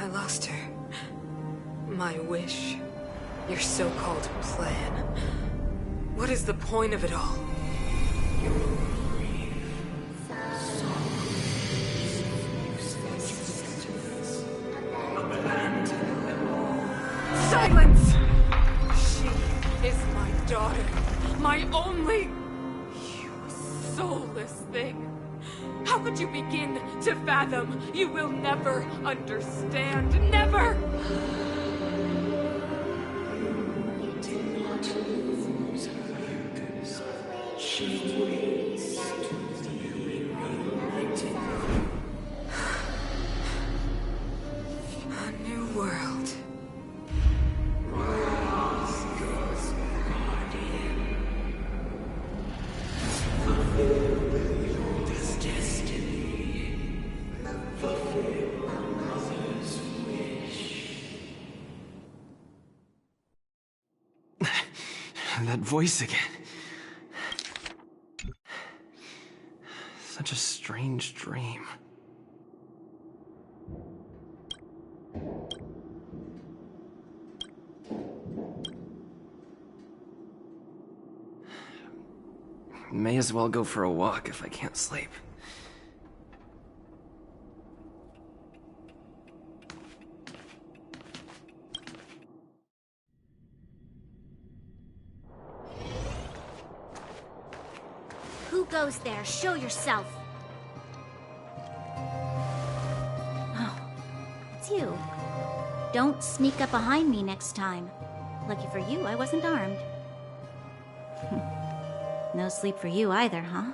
I lost her. My wish. Your so-called plan. What is the point of it all? Silence! She is my daughter. My only... You soulless thing. How could you begin to fathom? You will never understand. Never! A new world. That voice again. Such a strange dream. May as well go for a walk if I can't sleep. Who goes there? Show yourself! Oh, it's you. Don't sneak up behind me next time. Lucky for you, I wasn't armed. No sleep for you either, huh?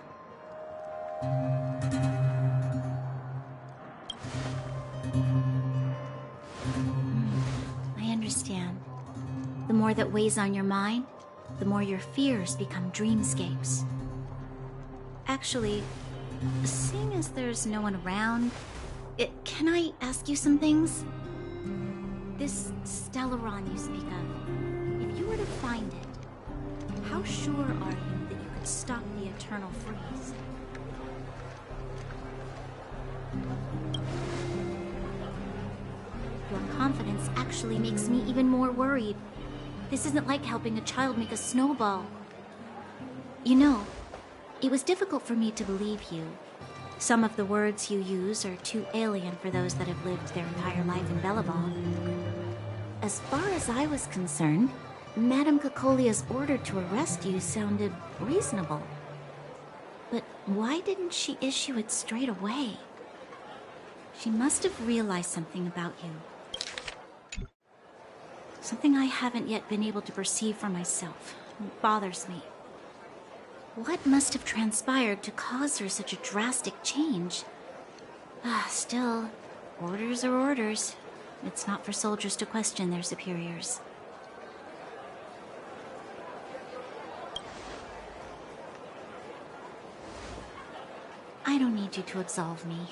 I understand. The more that weighs on your mind, the more your fears become dreamscapes. Actually, seeing as there's no one around, can I ask you some things? This Stellaron you speak of, if you were to find it, how sure are you that you could stop the Eternal Freeze? Your confidence actually makes me even more worried. This isn't like helping a child make a snowball. You know, it was difficult for me to believe you. Some of the words you use are too alien for those that have lived their entire life in Belleville. As far as I was concerned, Madame Cocolia's order to arrest you sounded reasonable. But why didn't she issue it straight away? She must have realized something about you. Something I haven't yet been able to perceive for myself. It bothers me. What must have transpired to cause her such a drastic change? Still, orders are orders. It's not for soldiers to question their superiors. I don't need you to absolve me.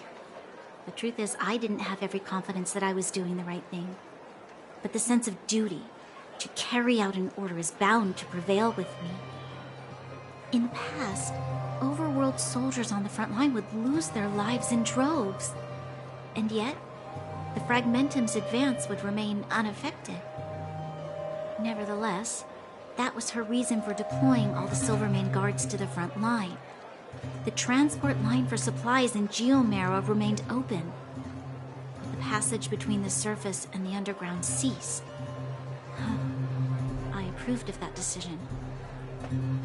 The truth is, I didn't have every confidence that I was doing the right thing. But the sense of duty to carry out an order is bound to prevail with me. In the past, overworld soldiers on the front line would lose their lives in droves. And yet, the Fragmentum's advance would remain unaffected. Nevertheless, that was her reason for deploying all the Silvermane guards to the front line. The transport line for supplies in Geomarrow remained open. The passage between the surface and the underground ceased. I approved of that decision.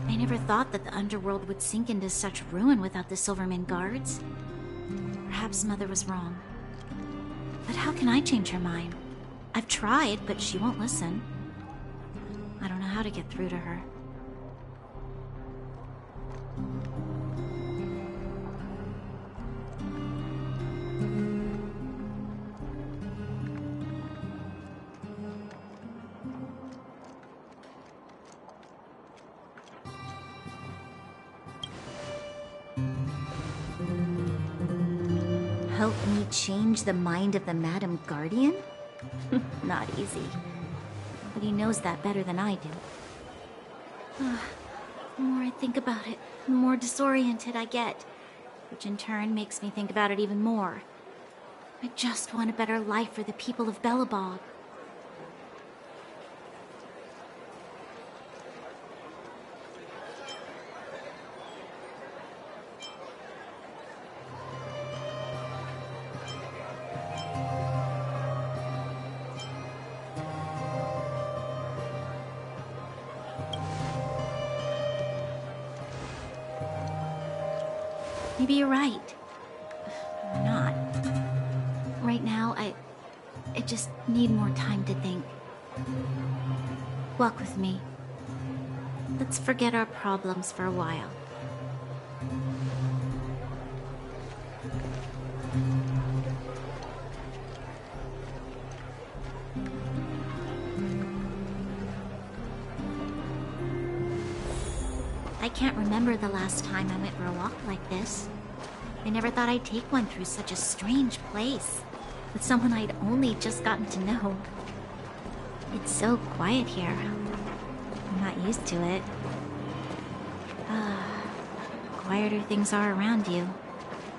I never thought that the underworld would sink into such ruin without the Silvermane guards. Perhaps Mother was wrong. But how can I change her mind? I've tried, but she won't listen. I don't know how to get through to her. Help me change the mind of the Madam Guardian? Not easy. But he knows that better than I do. The more I think about it, the more disoriented I get, which in turn makes me think about it even more. I just want a better life for the people of Belobog. Maybe you're right. Or not. Right now, I just need more time to think. Walk with me. Let's forget our problems for a while. I can't remember the last time I went for a walk like this. I never thought I'd take one through such a strange place, with someone I'd only just gotten to know. It's so quiet here. I'm not used to it. Quieter things are around you,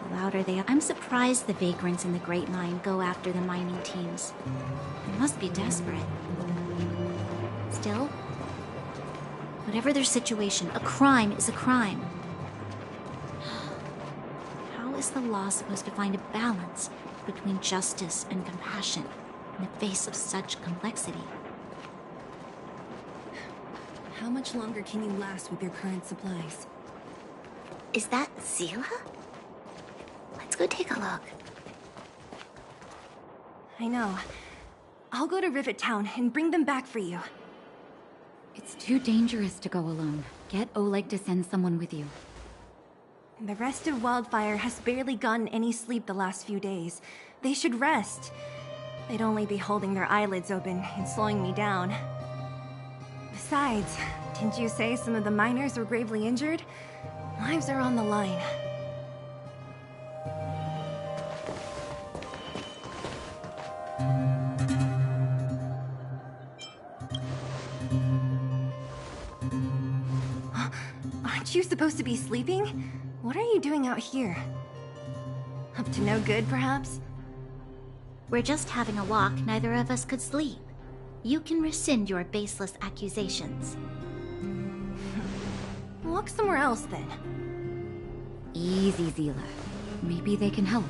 the louder they are. I'm surprised the vagrants in the Great Mine go after the mining teams. They must be desperate. Still, whatever their situation, a crime is a crime. How is the law supposed to find a balance between justice and compassion in the face of such complexity? How much longer can you last with your current supplies? Is that Seele? Let's go take a look. I know. I'll go to Rivet Town and bring them back for you. It's too dangerous to go alone. Get Oleg to send someone with you. The rest of Wildfire has barely gotten any sleep the last few days. They should rest. They'd only be holding their eyelids open and slowing me down. Besides, didn't you say some of the miners were gravely injured? Lives are on the line. Aren't you supposed to be sleeping? What are you doing out here? Up to no good, perhaps? We're just having a walk, neither of us could sleep. You can rescind your baseless accusations. Walk somewhere else, then. Easy, Seele. Maybe they can help.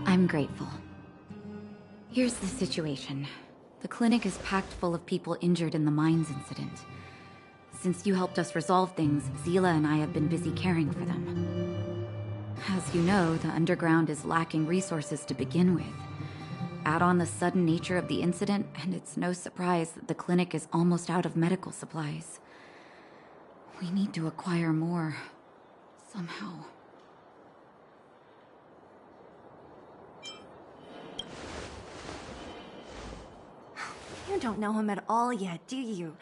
I'm grateful. Here's the situation. The clinic is packed full of people injured in the mines incident. Since you helped us resolve things, Seele and I have been busy caring for them. As you know, the underground is lacking resources to begin with. Add on the sudden nature of the incident, and it's no surprise that the clinic is almost out of medical supplies. We need to acquire more, somehow. You don't know him at all yet, do you?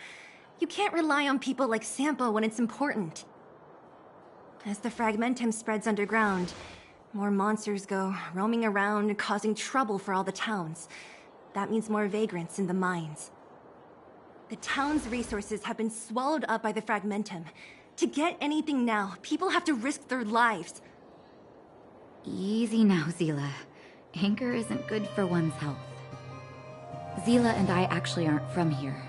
You can't rely on people like Sampo when it's important. As the Fragmentum spreads underground, more monsters go roaming around and causing trouble for all the towns. That means more vagrants in the mines. The town's resources have been swallowed up by the Fragmentum. To get anything now, people have to risk their lives. Easy now, Seele. Anger isn't good for one's health. Seele and I actually aren't from here.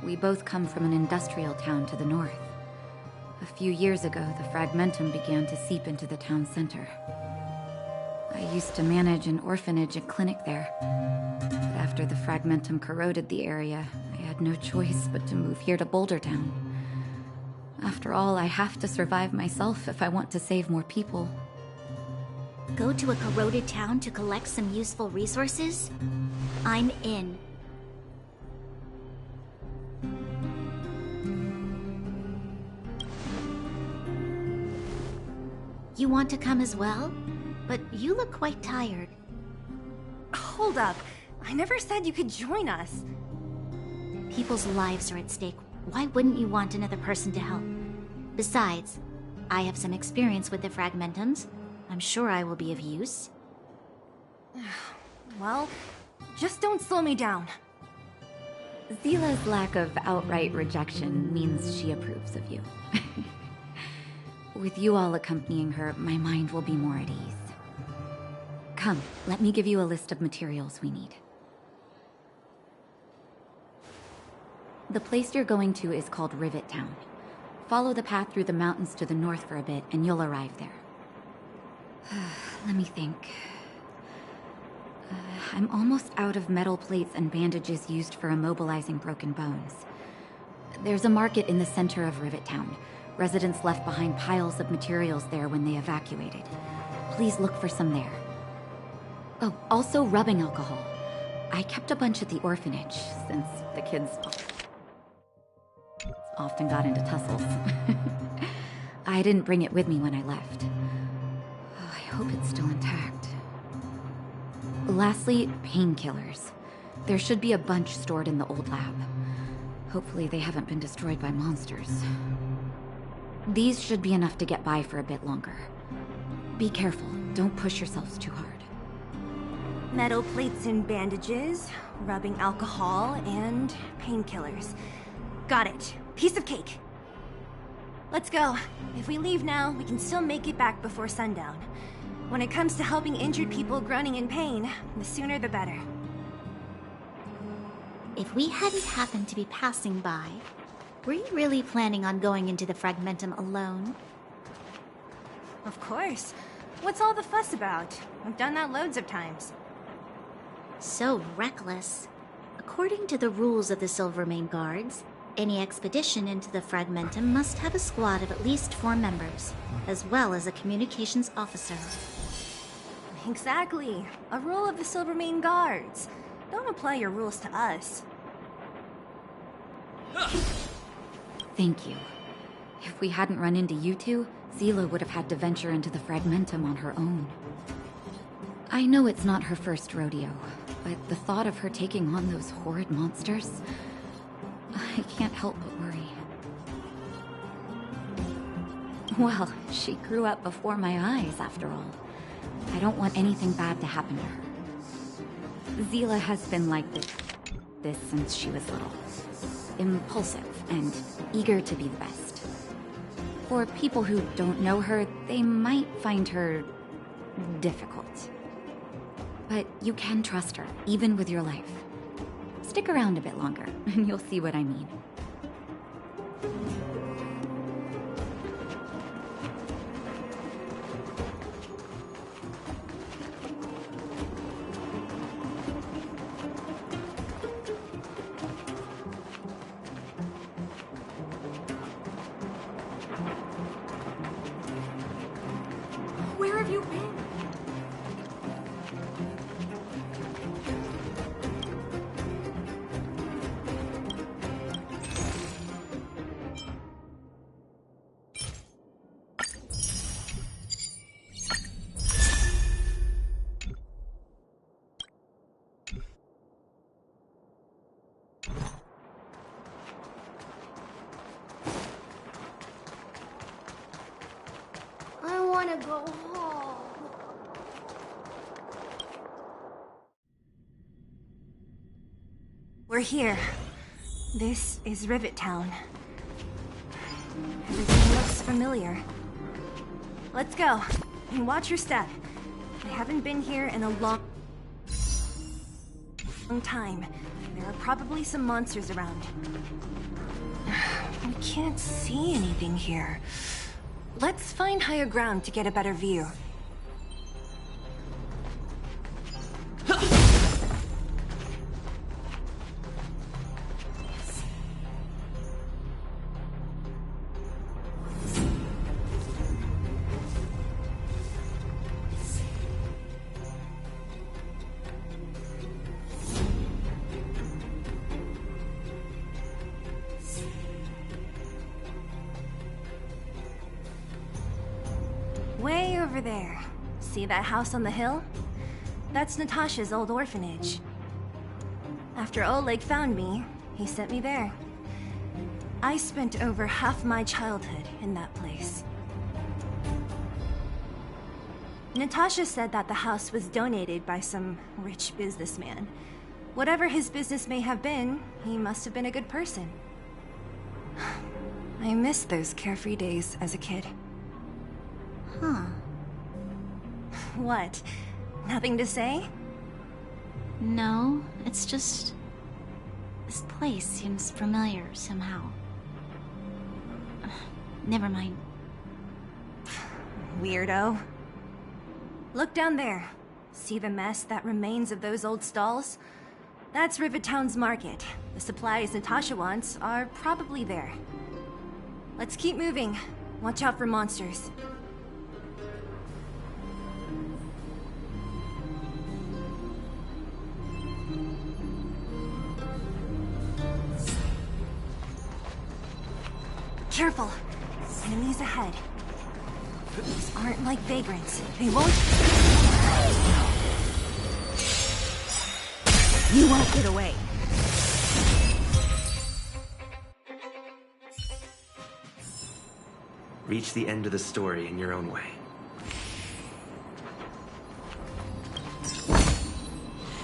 We both come from an industrial town to the north. A few years ago, the Fragmentum began to seep into the town center. I used to manage an orphanage and clinic there. But after the Fragmentum corroded the area, I had no choice but to move here to Boulder Town. After all, I have to survive myself if I want to save more people. Go to a corroded town to collect some useful resources? I'm in. You want to come as well? But you look quite tired. Hold up. I never said you could join us. People's lives are at stake. Why wouldn't you want another person to help? Besides, I have some experience with the Fragmentums. I'm sure I will be of use. Well, just don't slow me down. Zila's lack of outright rejection means she approves of you. With you all accompanying her, my mind will be more at ease. Come, let me give you a list of materials we need. The place you're going to is called Rivet Town. Follow the path through the mountains to the north for a bit, and you'll arrive there. Let me think. I'm almost out of metal plates and bandages used for immobilizing broken bones. There's a market in the center of Rivet Town. Residents left behind piles of materials there when they evacuated. Please look for some there. Oh, also rubbing alcohol. I kept a bunch at the orphanage, since the kids often got into tussles. I didn't bring it with me when I left. Oh, I hope it's still intact. Lastly, painkillers. There should be a bunch stored in the old lab. Hopefully they haven't been destroyed by monsters. These should be enough to get by for a bit longer. Be careful, don't push yourselves too hard. Metal plates and bandages, rubbing alcohol, and painkillers. Got it. Piece of cake. Let's go. If we leave now, we can still make it back before sundown. When it comes to helping injured people groaning in pain, the sooner the better. If we hadn't happened to be passing by, were you really planning on going into the Fragmentum alone? Of course. What's all the fuss about? I've done that loads of times. So reckless. According to the rules of the Silvermane Guards, any expedition into the Fragmentum must have a squad of at least 4 members, as well as a communications officer. Exactly. A rule of the Silvermane Guards. Don't apply your rules to us. Thank you. If we hadn't run into you two, Zila would have had to venture into the Fragmentum on her own. I know it's not her first rodeo, but the thought of her taking on those horrid monsters, I can't help but worry. Well, she grew up before my eyes, after all. I don't want anything bad to happen to her. Zila has been like this since she was little. Impulsive and eager to be the best. For people who don't know her, they might find her difficult. But you can trust her, even with your life. Stick around a bit longer, and you'll see what I mean. Where have you been? I want to go home. We're here. This is Rivet Town. Everything looks familiar. Let's go. And watch your step. I haven't been here in a long time. There are probably some monsters around. We can't see anything here. Let's find higher ground to get a better view. Way over there. See that house on the hill? That's Natasha's old orphanage. After Oleg found me, he sent me there. I spent over half my childhood in that place. Natasha said that the house was donated by some rich businessman. Whatever his business may have been, he must have been a good person. I miss those carefree days as a kid. Huh. What? Nothing to say? No, it's just... this place seems familiar somehow. Never mind. Weirdo. Look down there. See the mess that remains of those old stalls? That's Rivet Town's market. The supplies Natasha wants are probably there. Let's keep moving. Watch out for monsters. Careful! Enemies ahead. These aren't like vagrants. They won't... You won't get away. Reach the end of the story in your own way.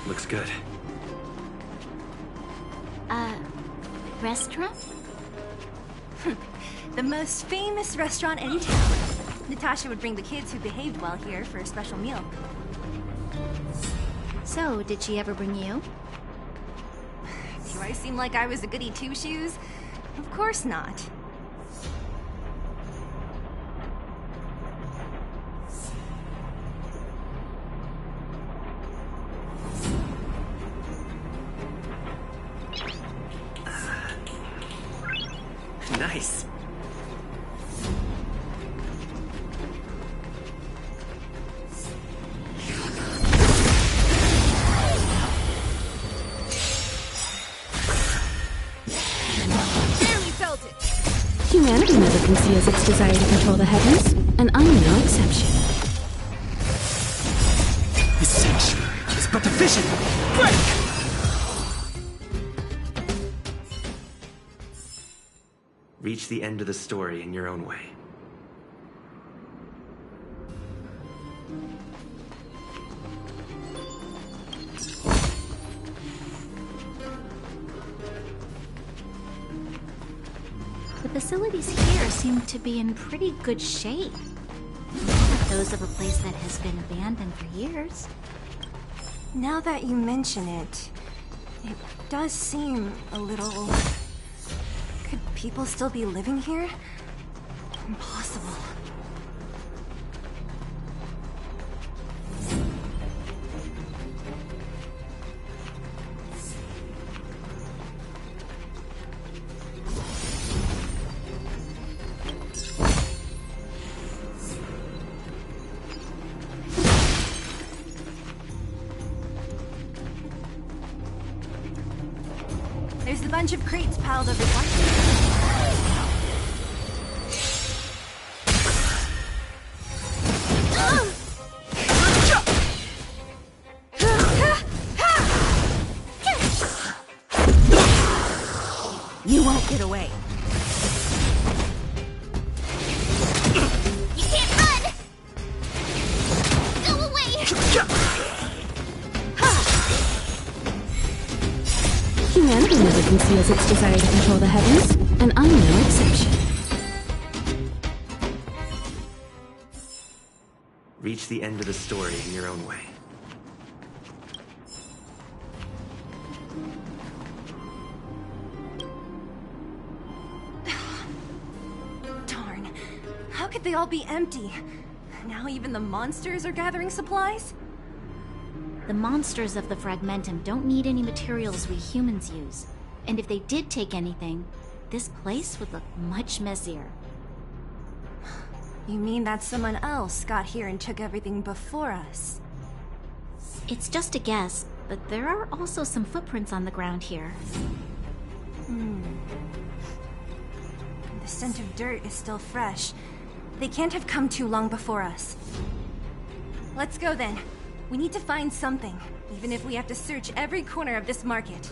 Looks good. Restaurant? The most famous restaurant in town. Natasha would bring the kids who behaved well here for a special meal. So, did she ever bring you? Do I seem like I was a goody two-shoes? Of course not. Nice. Humanity never conceals its desire to control the heavens, and I'm no exception. This sanctuary is but the vision! Break! Reach the end of the story in your own way. The facilities here seem to be in pretty good shape. Not like those of a place that has been abandoned for years. Now that you mention it, it does seem a little... Could people still be living here? Impossible. There's a bunch of crates piled over one. You won't get away. You can't run! Go away! Humanity never conceals its desire to control the heavens, and I'm no exception. Reach the end of the story in your own way. Darn. How could they all be empty? Now even the monsters are gathering supplies? The monsters of the Fragmentum don't need any materials we humans use. And if they did take anything, this place would look much messier. You mean that someone else got here and took everything before us? It's just a guess, but there are also some footprints on the ground here. The scent of dirt is still fresh. They can't have come too long before us. Let's go then. We need to find something, even if we have to search every corner of this market.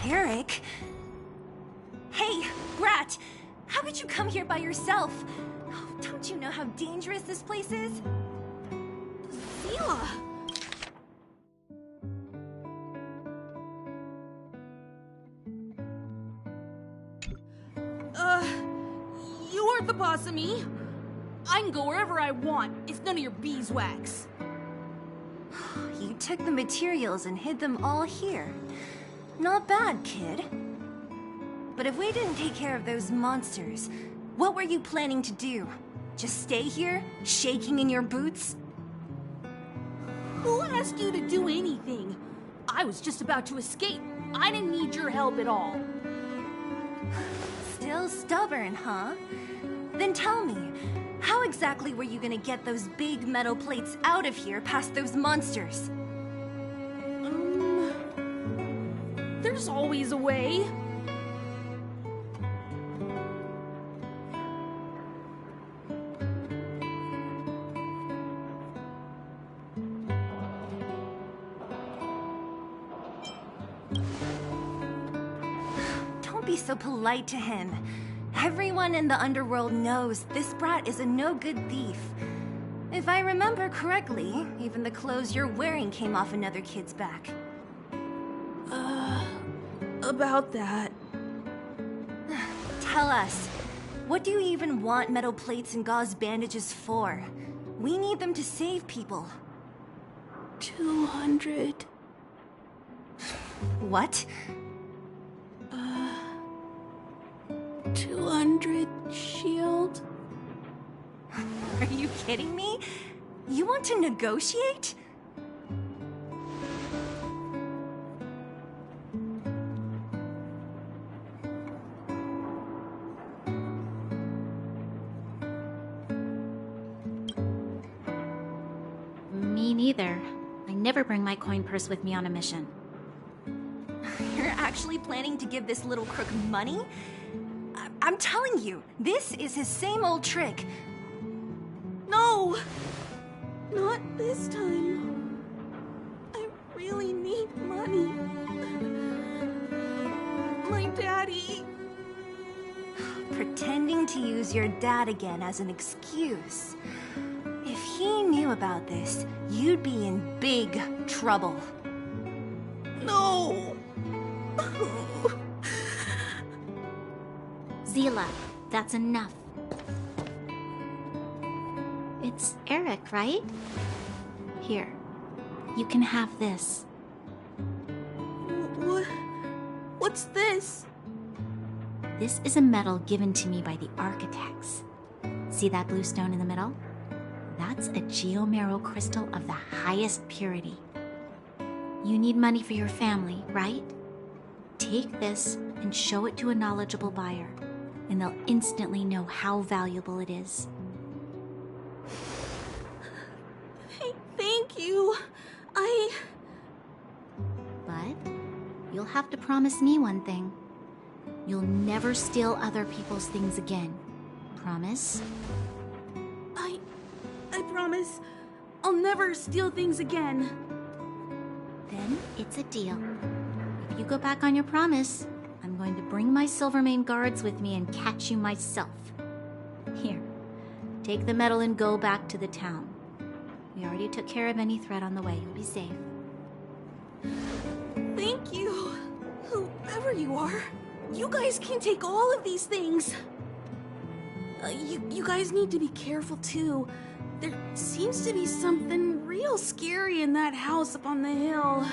Eric? Hey, Brat! How could you come here by yourself? Oh, don't you know how dangerous this place is? Zila! You aren't the boss of me. I can go wherever I want. It's none of your beeswax. You took the materials and hid them all here. Not bad, kid. But if we didn't take care of those monsters, what were you planning to do? Just stay here, shaking in your boots? Who asked you to do anything? I was just about to escape. I didn't need your help at all. Still stubborn, huh? Then tell me, how exactly were you gonna get those big metal plates out of here past those monsters? There's always a way. Don't be so polite to him. Everyone in the underworld knows this brat is a no-good thief. If I remember correctly, even the clothes you're wearing came off another kid's back. About that. Tell us, what do you even want metal plates and gauze bandages for? We need them to save people. 200. What? 200 shield? Are you kidding me? You want to negotiate? Me neither. I never bring my coin purse with me on a mission. You're actually planning to give this little crook money? I'm telling you, this is his same old trick. No! Not this time. I really need money. My daddy. Pretending to use your dad again as an excuse. If he knew about this, you'd be in big trouble. No! Zila, that's enough. It's Eric, right? Here, you can have this. What's this? This is a medal given to me by the architects. See that blue stone in the middle? That's a geomerald crystal of the highest purity. You need money for your family, right? Take this and show it to a knowledgeable buyer, and they'll instantly know how valuable it is. Thank you. But you'll have to promise me one thing. You'll never steal other people's things again. Promise? I promise I'll never steal things again. Then it's a deal. If you go back on your promise, I'm going to bring my Silvermane guards with me and catch you myself. Here, take the medal and go back to the town. We already took care of any threat on the way. You'll be safe. Thank you, whoever you are. You guys can take all of these things. You guys need to be careful too. There seems to be something real scary in that house up on the hill.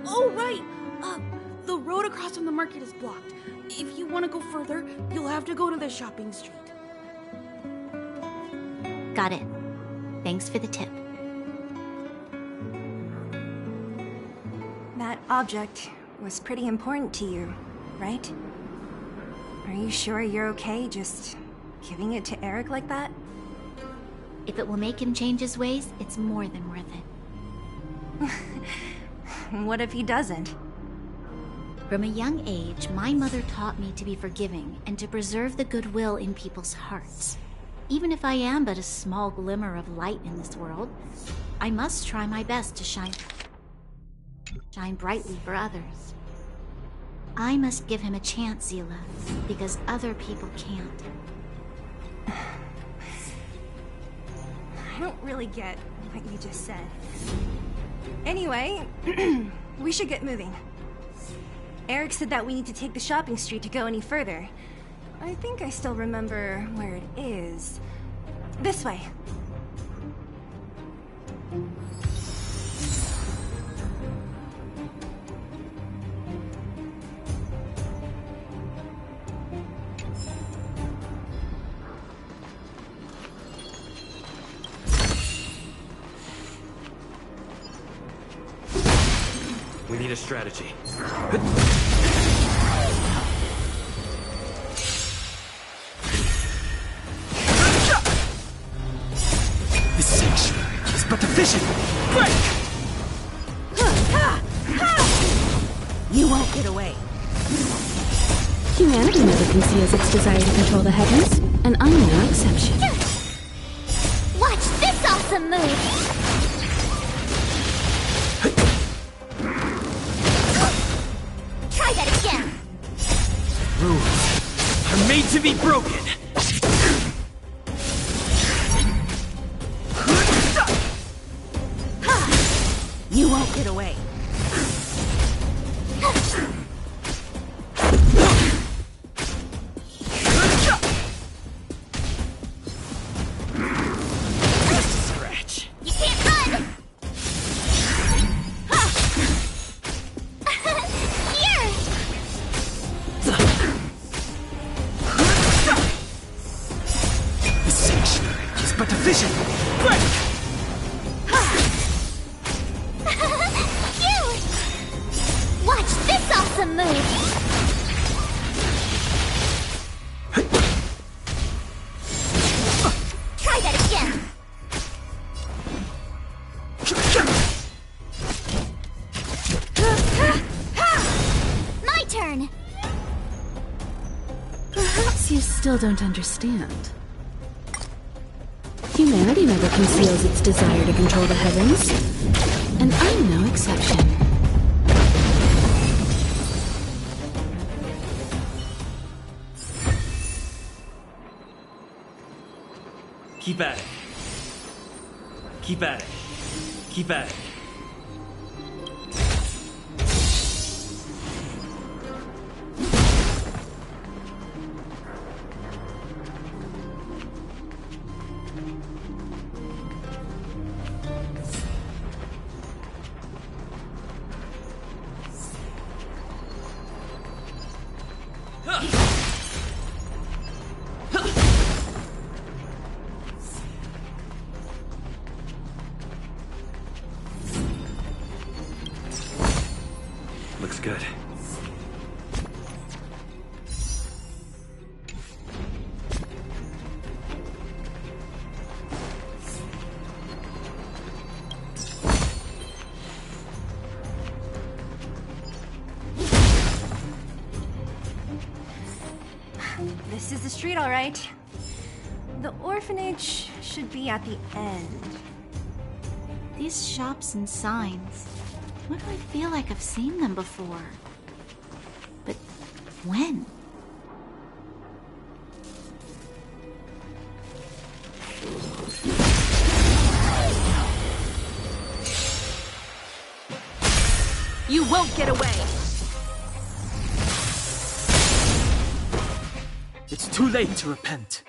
Oh, right. The road across from the market is blocked. If you want to go further, you'll have to go to the shopping street. Got it. Thanks for the tip. That object was pretty important to you, right? Are you sure you're okay just giving it to Eric like that? If it will make him change his ways, it's more than worth it. What if he doesn't? From a young age, my mother taught me to be forgiving and to preserve the goodwill in people's hearts. Even if I am but a small glimmer of light in this world, I must try my best to shine brightly for others. I must give him a chance, Zila, because other people can't. I don't really get what you just said. Anyway, we should get moving. Eric said that we need to take the shopping street to go any further. I think I still remember where it is. This way. We need a strategy. This sanctuary is but a vision. Break! You won't get away. Humanity never conceals its desire to control the heavens, and I'm no exception. Watch this awesome move! Try that again! Rules are made to be broken. You won't get away. Scratch. You can't run! Here! This sanctuary is but a vision. Break! You! Watch this awesome move! Try that again! My turn! Perhaps you still don't understand. Humanity never conceals its desire to control the heavens, and I'm no exception. Keep at it. Keep at it. Keep at it. Looks good. This is the street, all right. The orphanage should be at the end. These shops and signs. Why do I feel like I've seen them before? But when? You won't get away! It's too late to repent.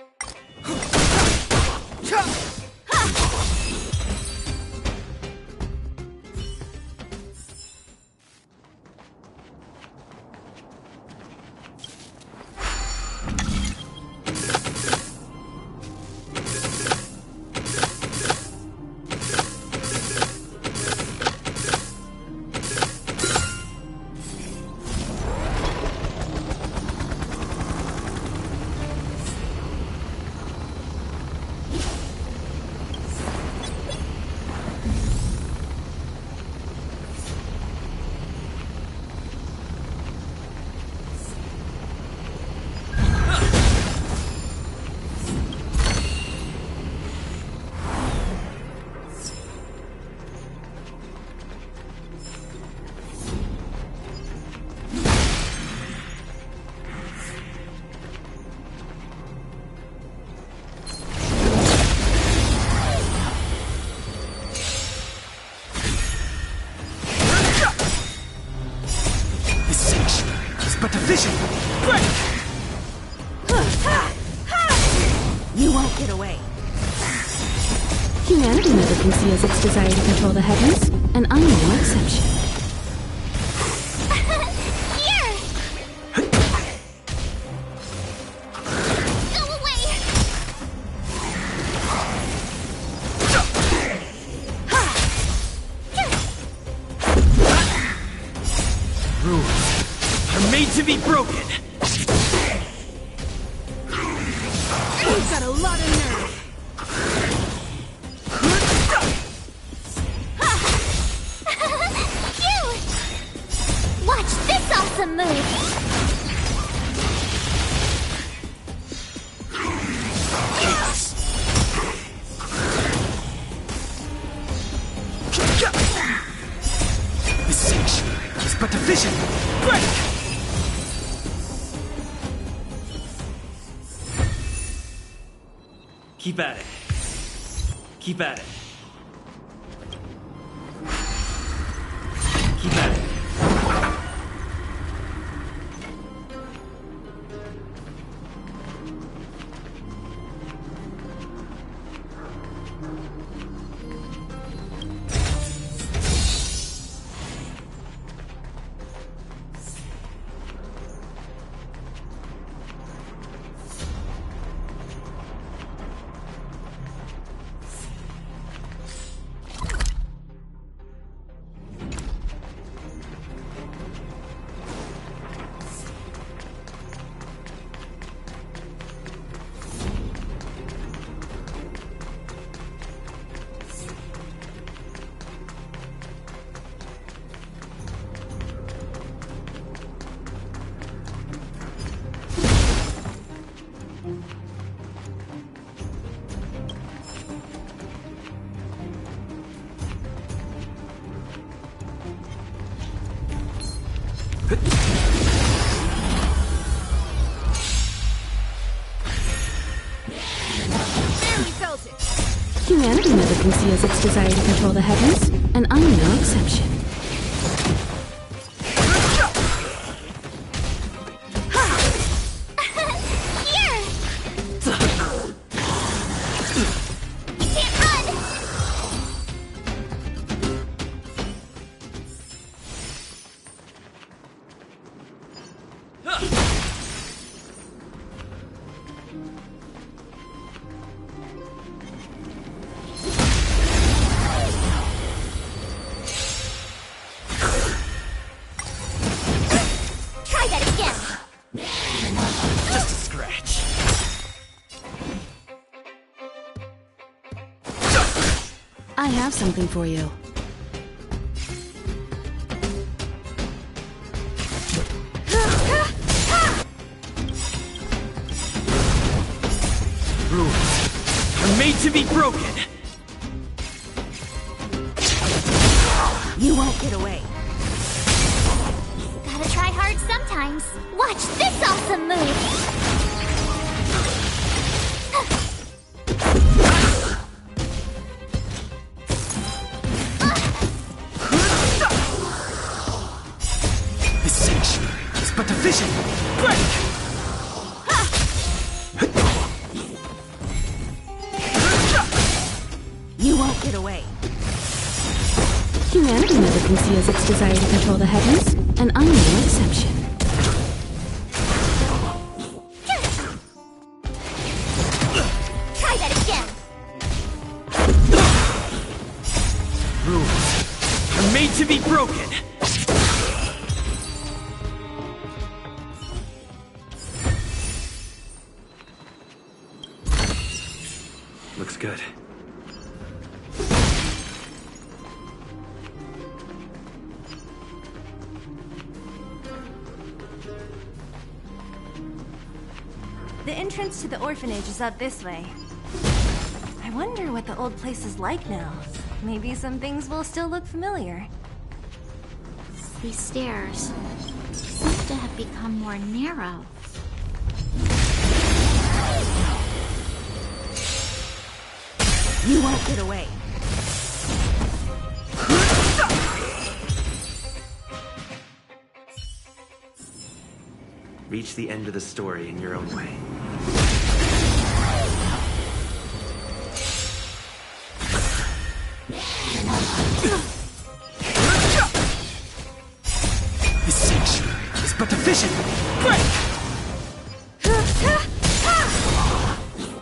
but efficient! Break! You won't get away. Humanity never conceals its desire to control the heavens, and I'm no exception. Here! Go away! Rules are made to be broken. You've got a lot of nerve. Cute! Watch this awesome move! This sanctuary is but efficient! Break! Keep at it. Keep at it. Keep at it. Humanity never conceals its desire to control the heavens, and I'm no exception. Here! You can't run! Try that again! Just a scratch. I have something for you. Rules are made to be broken. You won't get away. Gotta try hard sometimes. Watch this awesome move! This sanctuary is but efficient! Break! You won't get away. Humanity never conceals its desire to control the heavens, and I'm no exception. Try that again! Rules are made to be broken. Looks good. The entrance to the orphanage is up this way. I wonder what the old place is like now. Maybe some things will still look familiar. These stairs seem to have become more narrow. You won't get away. Reach the end of the story in your own way. The sanctuary is but a vision! Break!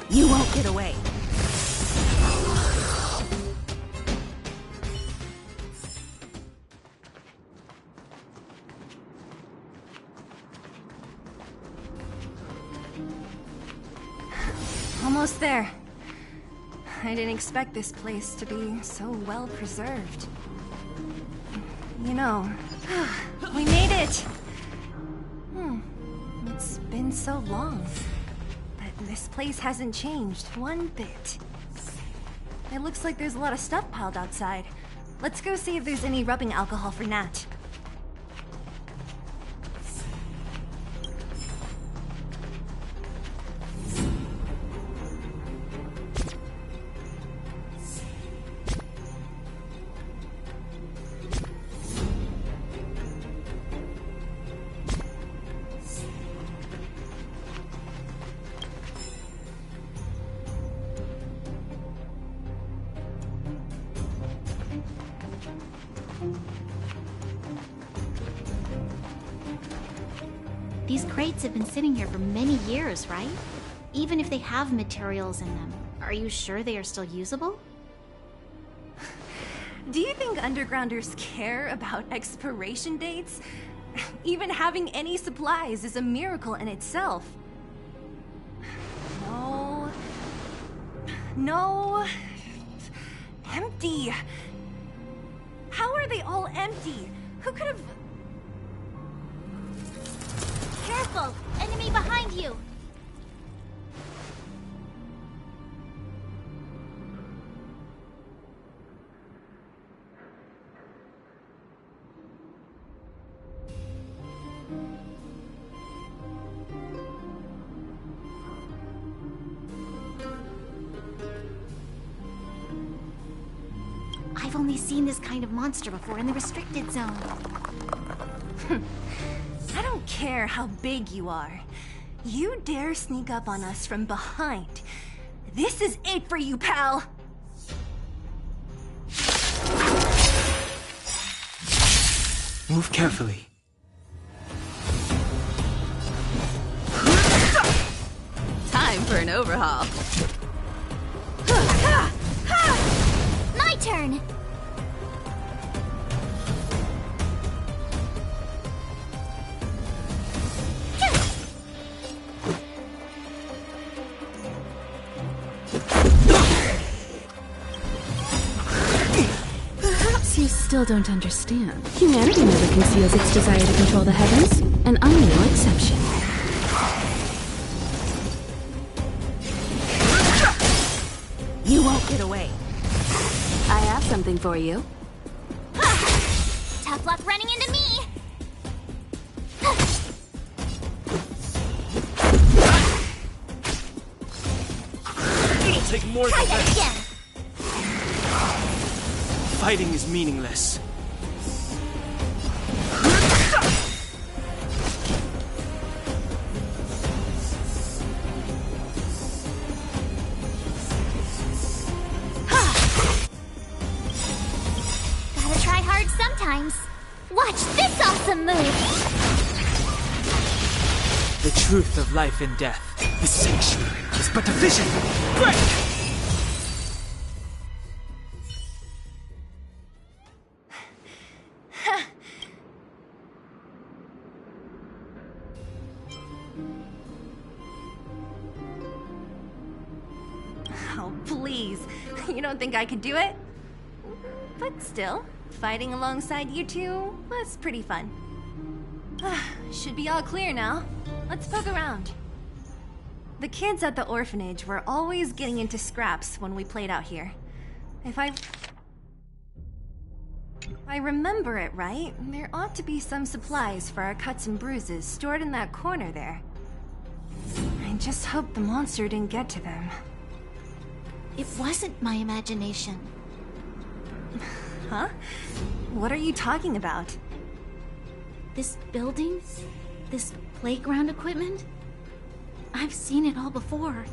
You won't get away. Almost there. I didn't expect this place to be so well preserved. You know, we made it! It's been so long. But this place hasn't changed one bit. It looks like there's a lot of stuff piled outside. Let's go see if there's any rubbing alcohol for Nat. These crates have been sitting here for many years, right? Even if they have materials in them, are you sure they are still usable? Do you think undergrounders care about expiration dates? Even having any supplies is a miracle in itself. No. No. Empty. How are they all empty? Who could have... Careful! Enemy behind you! I've only seen this kind of monster before in the restricted zone. I don't care how big you are. You dare sneak up on us from behind. This is it for you, pal! Move carefully. Time for an overhaul. My turn! Perhaps you still don't understand. Humanity never conceals its desire to control the heavens, and I'm no exception. You won't get away. I have something for you. Tough luck running into me! It'll take more Try than that that. again! Fighting is meaningless. Gotta try hard sometimes. Watch this awesome move! The truth of life and death. The sanctuary is but a vision. Break! Oh, please. You don't think I could do it? But still, fighting alongside you two was pretty fun. Should be all clear now. Let's poke around. The kids at the orphanage were always getting into scraps when we played out here. If I remember it right, there ought to be some supplies for our cuts and bruises stored in that corner there. I just hope the monster didn't get to them. It wasn't my imagination. Huh? What are you talking about? This building, this Playground equipment? I've seen it all before.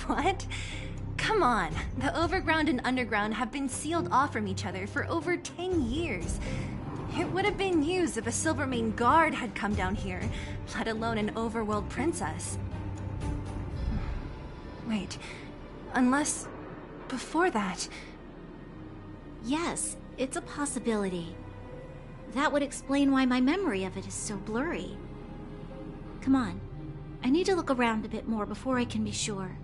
What? Come on. The overground and underground have been sealed off from each other for over 10 years. It would have been used if a Silvermane guard had come down here, let alone an overworld princess. Wait, unless before that... Yes, it's a possibility. That would explain why my memory of it is so blurry. Come on, I need to look around a bit more before I can be sure.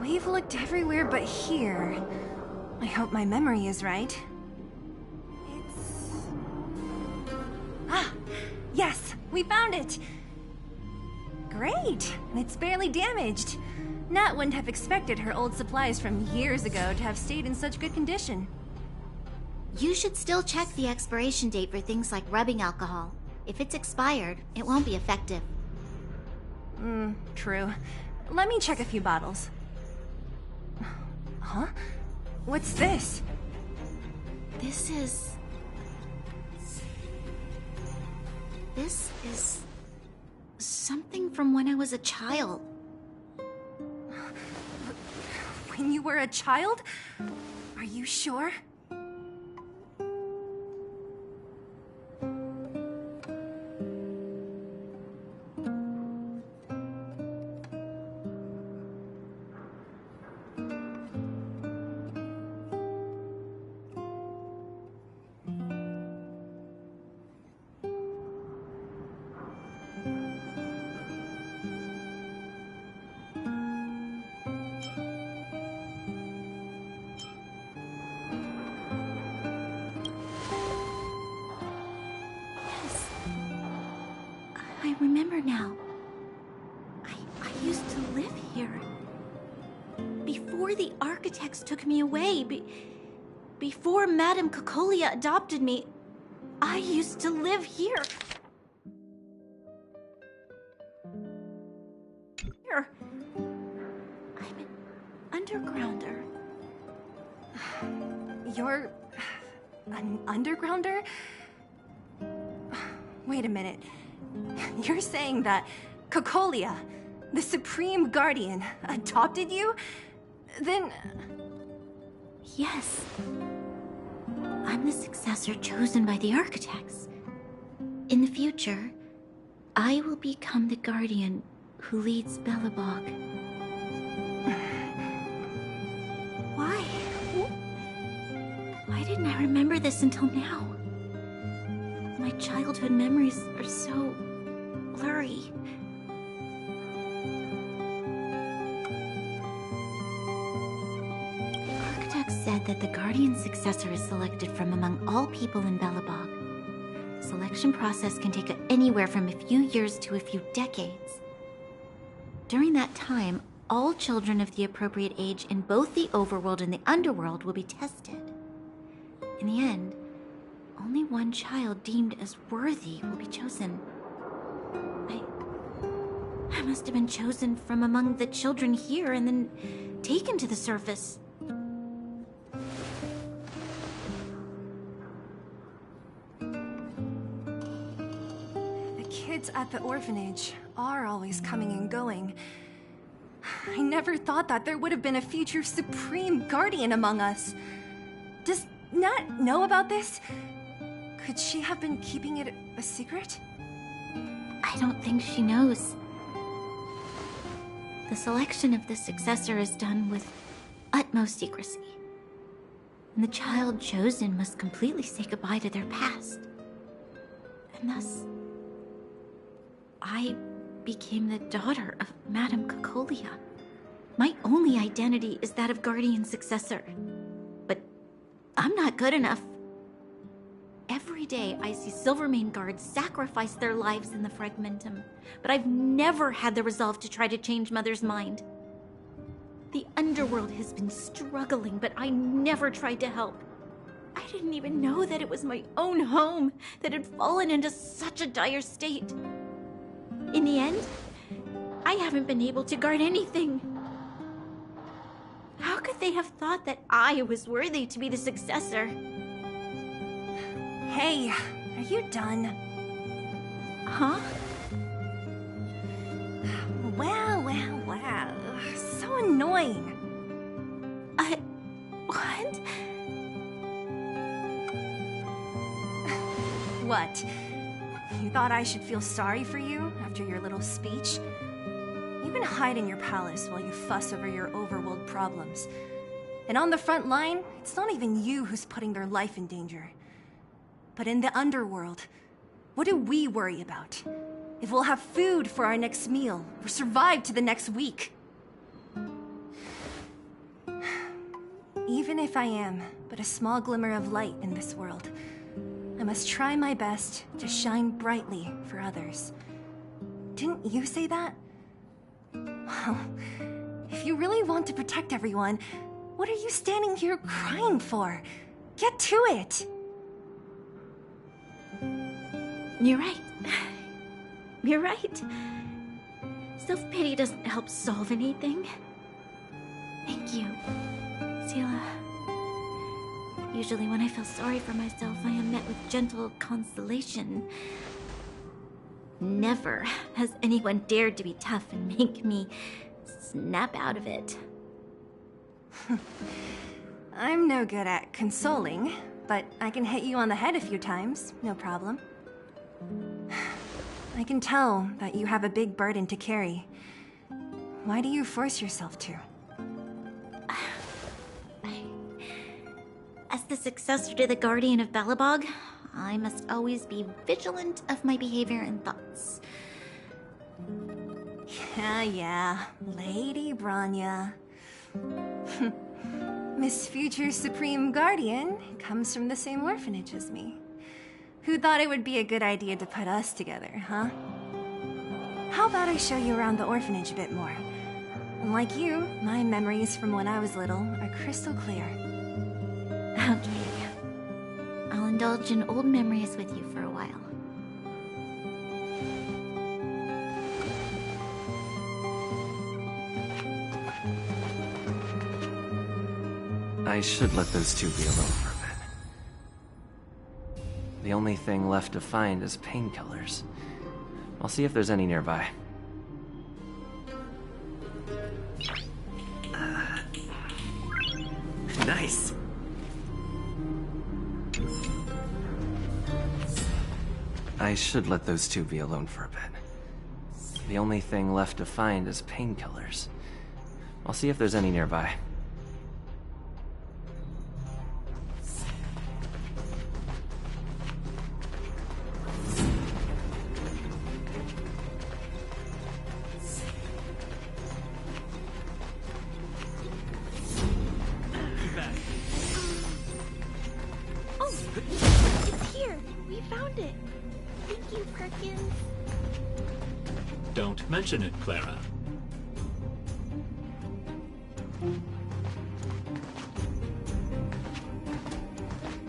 We've looked everywhere but here. I hope my memory is right. Ah! Yes! We found it! Great! It's barely damaged. Nat wouldn't have expected her old supplies from years ago to have stayed in such good condition. You should still check the expiration date for things like rubbing alcohol. If it's expired, it won't be effective. True. Let me check a few bottles. Huh? What's this? This is something from when I was a child. When you were a child? Are you sure? I remember now. I used to live here. Before the architects took me away, before Madame Cocolia adopted me, I used to live here. I'm an undergrounder. You're... an undergrounder? Wait a minute. You're saying that Cocolia, the Supreme Guardian, adopted you? Then... Yes. I'm the successor chosen by the architects. In the future, I will become the guardian who leads Belobog. Why? Why didn't I remember this until now? My childhood memories are so blurry. The architects said that the guardian successor is selected from among all people in Belobog. The selection process can take anywhere from a few years to a few decades. During that time, all children of the appropriate age in both the overworld and the underworld will be tested. In the end, only one child deemed as worthy will be chosen. I must have been chosen from among the children here and then taken to the surface. The kids at the orphanage are always coming and going. I never thought that there would have been a future Supreme Guardian among us. Does Nat know about this? Could she have been keeping it a secret? I don't think she knows. The selection of the successor is done with utmost secrecy. And the child chosen must completely say goodbye to their past. And thus, I became the daughter of Madame Cocolia. My only identity is that of guardian successor. But I'm not good enough. Every day, I see Silvermane guards sacrifice their lives in the Fragmentum, but I've never had the resolve to try to change Mother's mind. The underworld has been struggling, but I never tried to help. didn't even know that it was my own home that had fallen into such a dire state. In the end, I haven't been able to guard anything. How could they have thought that I was worthy to be the successor? Hey, are you done? Huh? Wow. So annoying. What? What? You thought I should feel sorry for you after your little speech? You've been hiding your palace while you fuss over your overworld problems. And on the front line, it's not even you who's putting their life in danger. But in the underworld, what do we worry about? If we'll have food for our next meal, or survive to the next week. Even if I am but a small glimmer of light in this world, I must try my best to shine brightly for others. Didn't you say that? Well, if you really want to protect everyone, what are you standing here crying for? Get to it! You're right. You're right. Self-pity doesn't help solve anything. Thank you, Seele. Usually when I feel sorry for myself, I am met with gentle consolation. Never has anyone dared to be tough and make me snap out of it. I'm no good at consoling, but I can hit you on the head a few times, no problem. I can tell that you have a big burden to carry. Why do you force yourself to? As the successor to the Guardian of Belobog, I must always be vigilant of my behavior and thoughts. Yeah, Lady Bronya. Miss Future Supreme Guardian comes from the same orphanage as me. Who thought it would be a good idea to put us together, huh? How about I show you around the orphanage a bit more? Like you, my memories from when I was little are crystal clear. Okay. I'll indulge in old memories with you for a while. I should let those two be alone for a bit. The only thing left to find is painkillers. I'll see if there's any nearby. Nice! I should let those two be alone for a bit. The only thing left to find is painkillers. I'll see if there's any nearby. Don't mention it, Clara.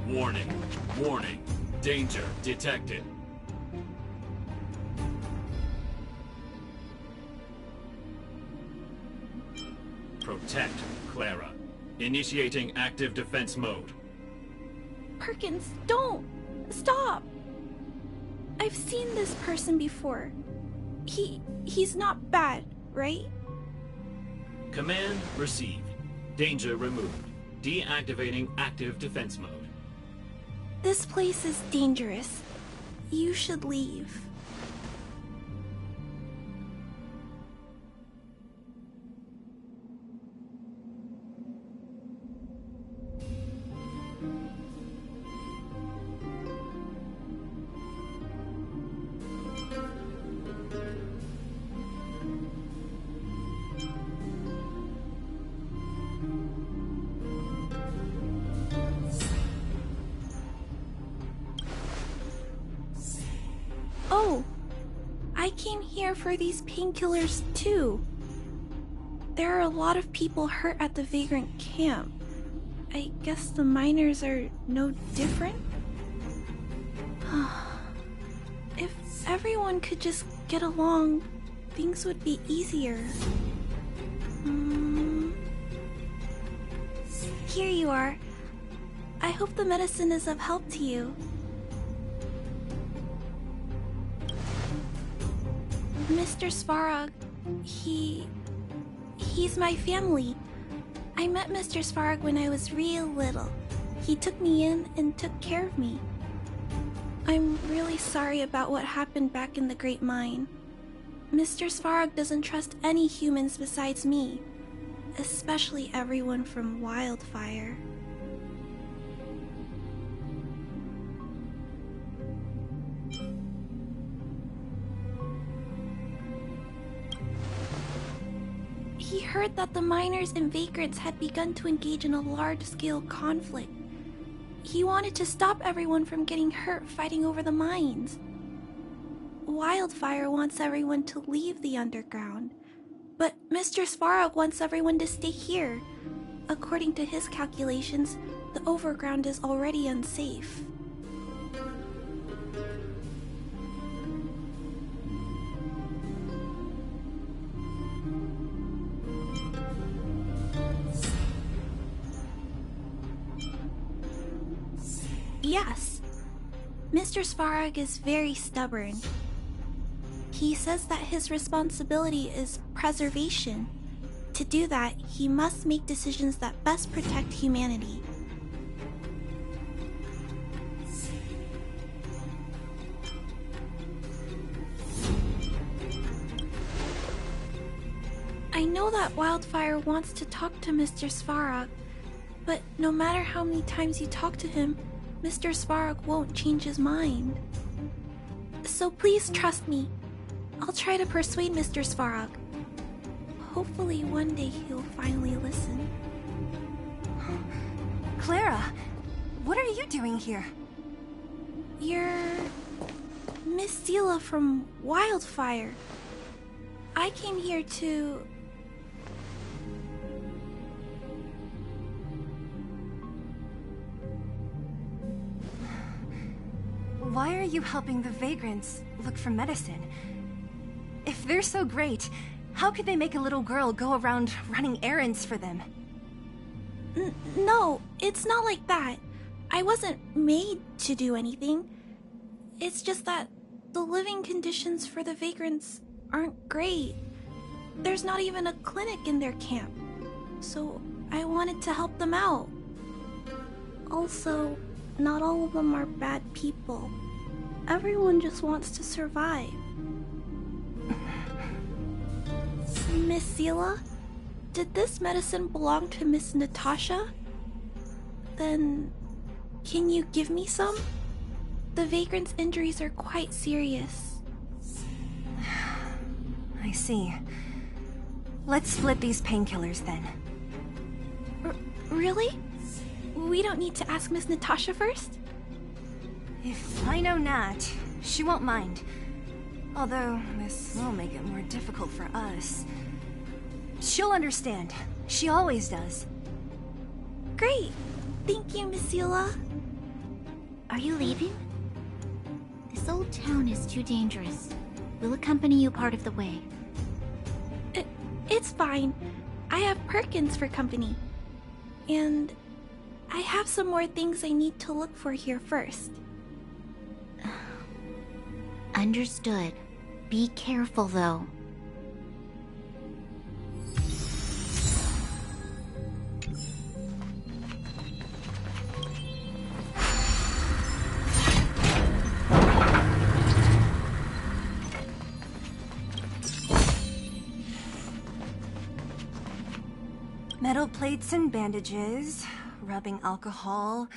Warning, warning, danger detected. Protect, Clara. Initiating active defense mode. Perkins, don't! Stop! I've seen this person before. He's not bad, right? Command received. Danger removed. Deactivating active defense mode. This place is dangerous. You should leave. Oh, I came here for these painkillers too. There are a lot of people hurt at the Vagrant camp. I guess the miners are no different? If everyone could just get along, things would be easier. Here you are. I hope the medicine is of help to you. Mr. Svarog, he's my family. I met Mr. Svarog when I was real little. He took me in and took care of me. I'm really sorry about what happened back in the Great Mine. Mr. Svarog doesn't trust any humans besides me, especially everyone from Wildfire. He heard that the miners and vagrants had begun to engage in a large-scale conflict. He wanted to stop everyone from getting hurt fighting over the mines. Wildfire wants everyone to leave the underground, but Mr. Svarog wants everyone to stay here. According to his calculations, the overground is already unsafe. Yes, Mr. Svarog is very stubborn. He says that his responsibility is preservation. To do that, he must make decisions that best protect humanity. I know that Wildfire wants to talk to Mr. Svarog, but no matter how many times you talk to him, Mr. Svarog won't change his mind. So please trust me. I'll try to persuade Mr. Svarog. Hopefully one day he'll finally listen. Clara, what are you doing here? You're Miss Seele from Wildfire. I came here to... Why are you helping the vagrants look for medicine? If they're so great, how could they make a little girl go around running errands for them? No, it's not like that. I wasn't made to do anything. It's just that the living conditions for the vagrants aren't great. There's not even a clinic in their camp, so I wanted to help them out. Also, not all of them are bad people. Everyone just wants to survive. Miss Seele, did this medicine belong to Miss Natasha? Then, can you give me some? The vagrant's injuries are quite serious. I see. Let's split these painkillers then. Really? We don't need to ask Miss Natasha first? If I know Nat, she won't mind. Although, this will make it more difficult for us. She'll understand. She always does. Great! Thank you, Miss Seele. Are you leaving? This old town is too dangerous. We'll accompany you part of the way. It's fine. I have Perkins for company. And I have some more things I need to look for here first. Understood. Be careful, though. Metal plates and bandages, rubbing alcohol,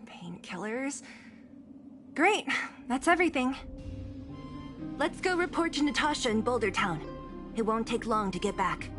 painkillers. Great, that's everything. Let's go report to Natasha in Boulder Town. It won't take long to get back.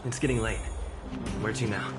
It's getting late. Where to now?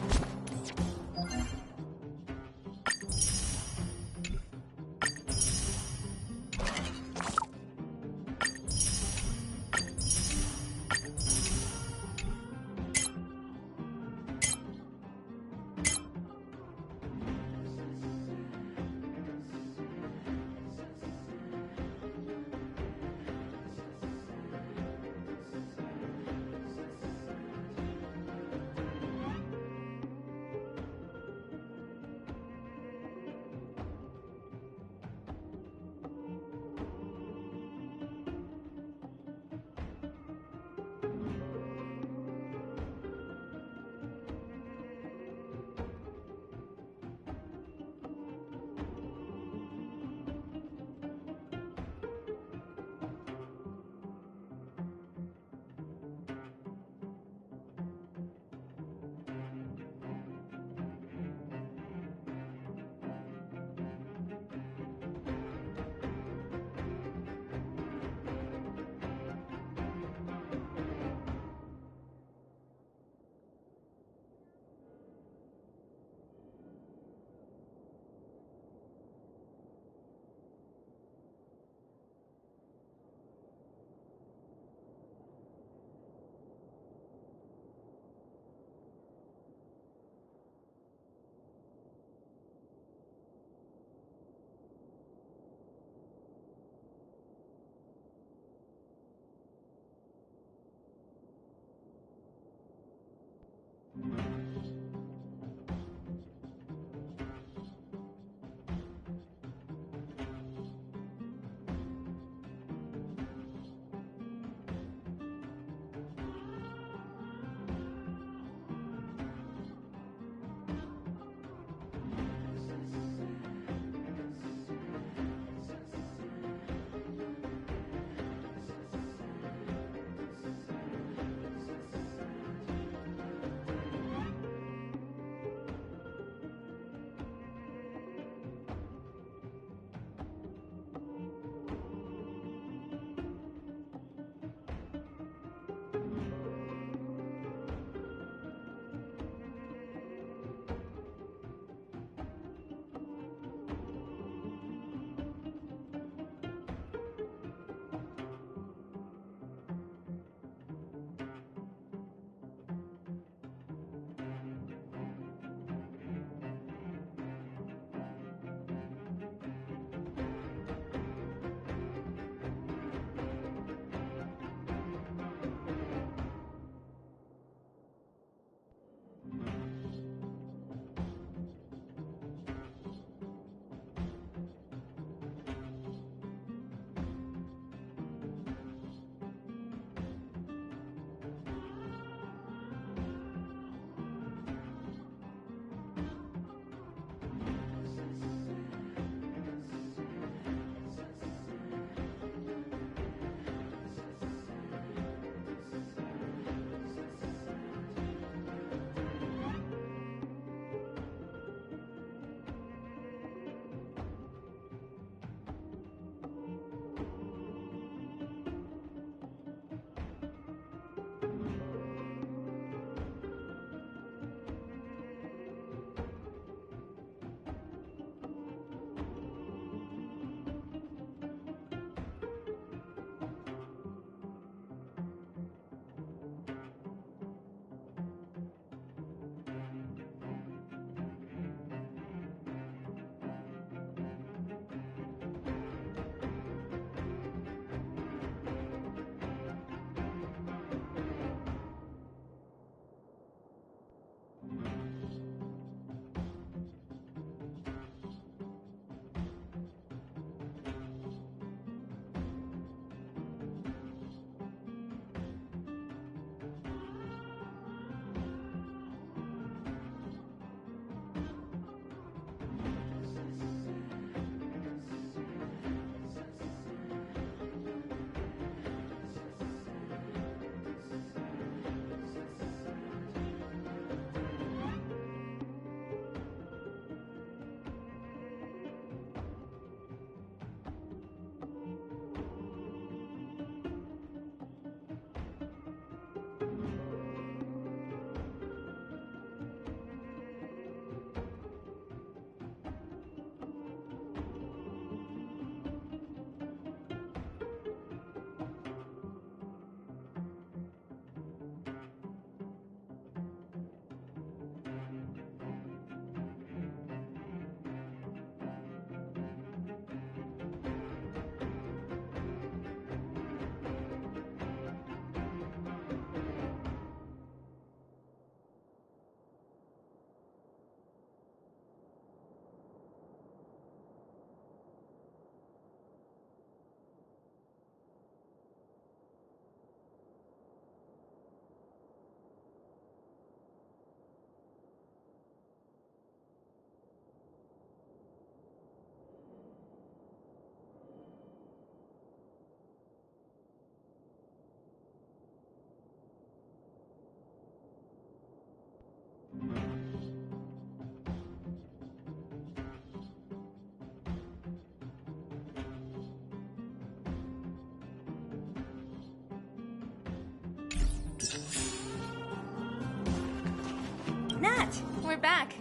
we're back.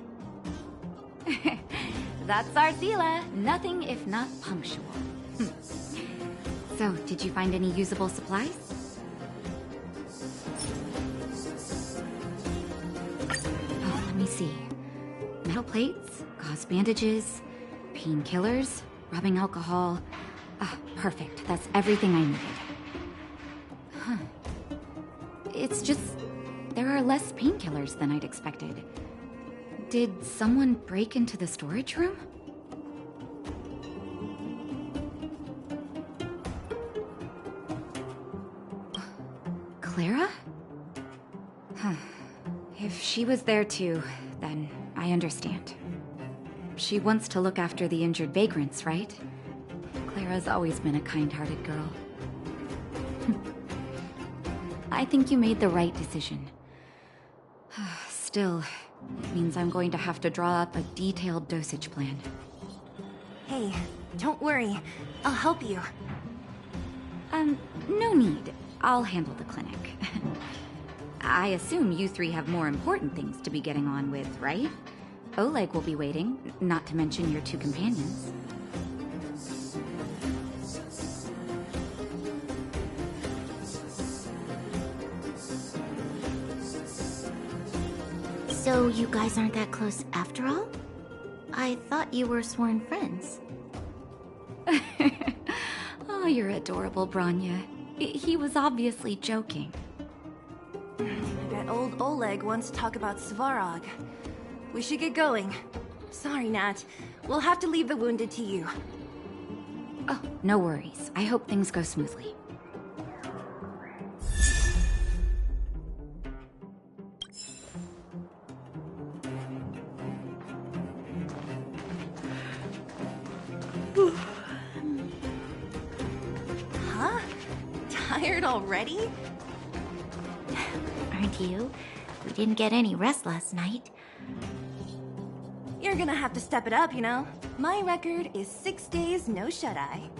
That's our Zila. Nothing if not punctual. So, did you find any usable supplies? Oh, let me see. Metal plates, gauze bandages, painkillers, rubbing alcohol. Ah, perfect. That's everything I needed. Huh. It's just... there are less painkillers than I'd expected. Did someone break into the storage room? Clara? Huh. If she was there too, then I understand. She wants to look after the injured vagrants, right? Clara's always been a kind-hearted girl. I think you made the right decision. Still, it means I'm going to have to draw up a detailed dosage plan. Hey, don't worry. I'll help you. No need. I'll handle the clinic. I assume you three have more important things to be getting on with, right? Oleg will be waiting, not to mention your two companions. So you guys aren't that close after all? I thought you were sworn friends. Oh, you're adorable, Branya. He was obviously joking. I bet old Oleg wants to talk about Svarog. We should get going. Sorry, Nat. We'll have to leave the wounded to you. Oh, no worries. I hope things go smoothly. Huh? Tired already? Aren't you? We didn't get any rest last night. You're gonna have to step it up, you know? My record is 6 days, no shut-eye.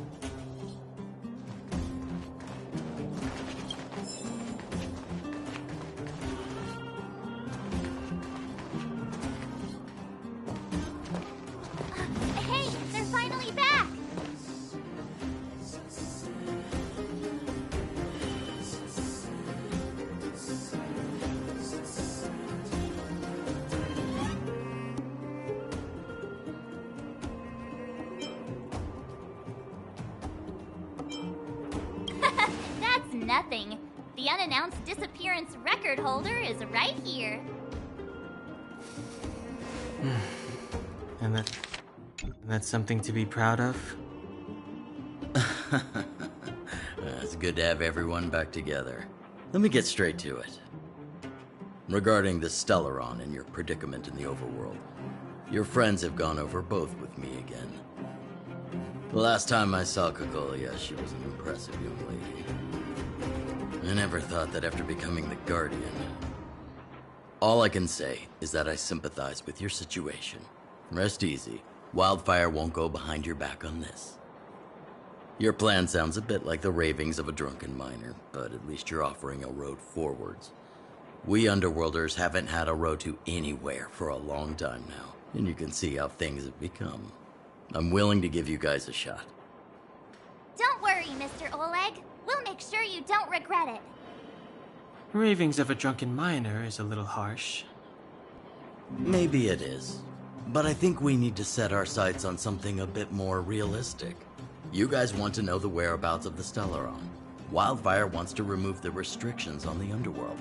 Hey, they're finally back! That's nothing. The unannounced disappearance record holder is right here. And that's something to be proud of? It's good to have everyone back together. Let me get straight to it. Regarding the Stellaron and your predicament in the overworld, your friends have gone over both with me again. The last time I saw Cocolia, she was an impressive young lady. I never thought that after becoming the Guardian. All I can say is that I sympathize with your situation. Rest easy. Wildfire won't go behind your back on this. Your plan sounds a bit like the ravings of a drunken miner, but at least you're offering a road forwards. We Underworlders haven't had a road to anywhere for a long time now, and you can see how things have become. I'm willing to give you guys a shot. Don't worry, Mr. Oleg. We'll make sure you don't regret it. Ravings of a drunken miner is a little harsh. Maybe it is, but I think we need to set our sights on something a bit more realistic. You guys want to know the whereabouts of the Stellaron. Wildfire wants to remove the restrictions on the Underworld.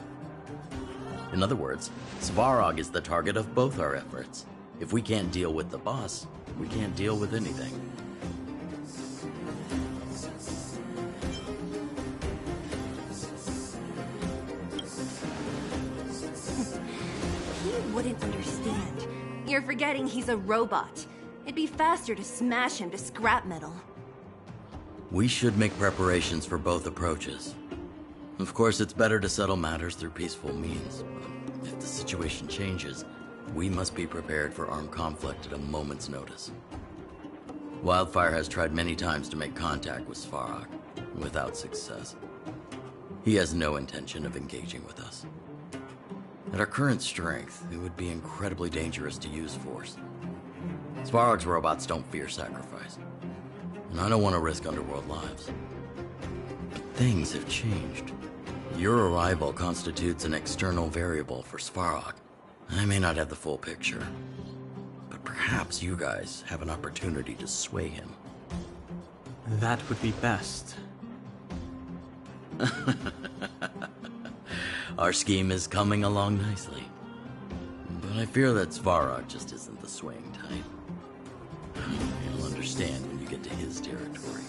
In other words, Svarog is the target of both our efforts. If we can't deal with the boss, we can't deal with anything. He wouldn't understand. You're forgetting he's a robot. It'd be faster to smash him to scrap metal. We should make preparations for both approaches. Of course, it's better to settle matters through peaceful means, but if the situation changes, we must be prepared for armed conflict at a moment's notice. Wildfire has tried many times to make contact with Svarog, without success. He has no intention of engaging with us. At our current strength, it would be incredibly dangerous to use force. Svarog's robots don't fear sacrifice, and I don't want to risk Underworld lives. But things have changed. Your arrival constitutes an external variable for Svarog. I may not have the full picture, but perhaps you guys have an opportunity to sway him. That would be best. Our scheme is coming along nicely. But I fear that Svarog just isn't the swaying type. You'll understand when you get to his territory.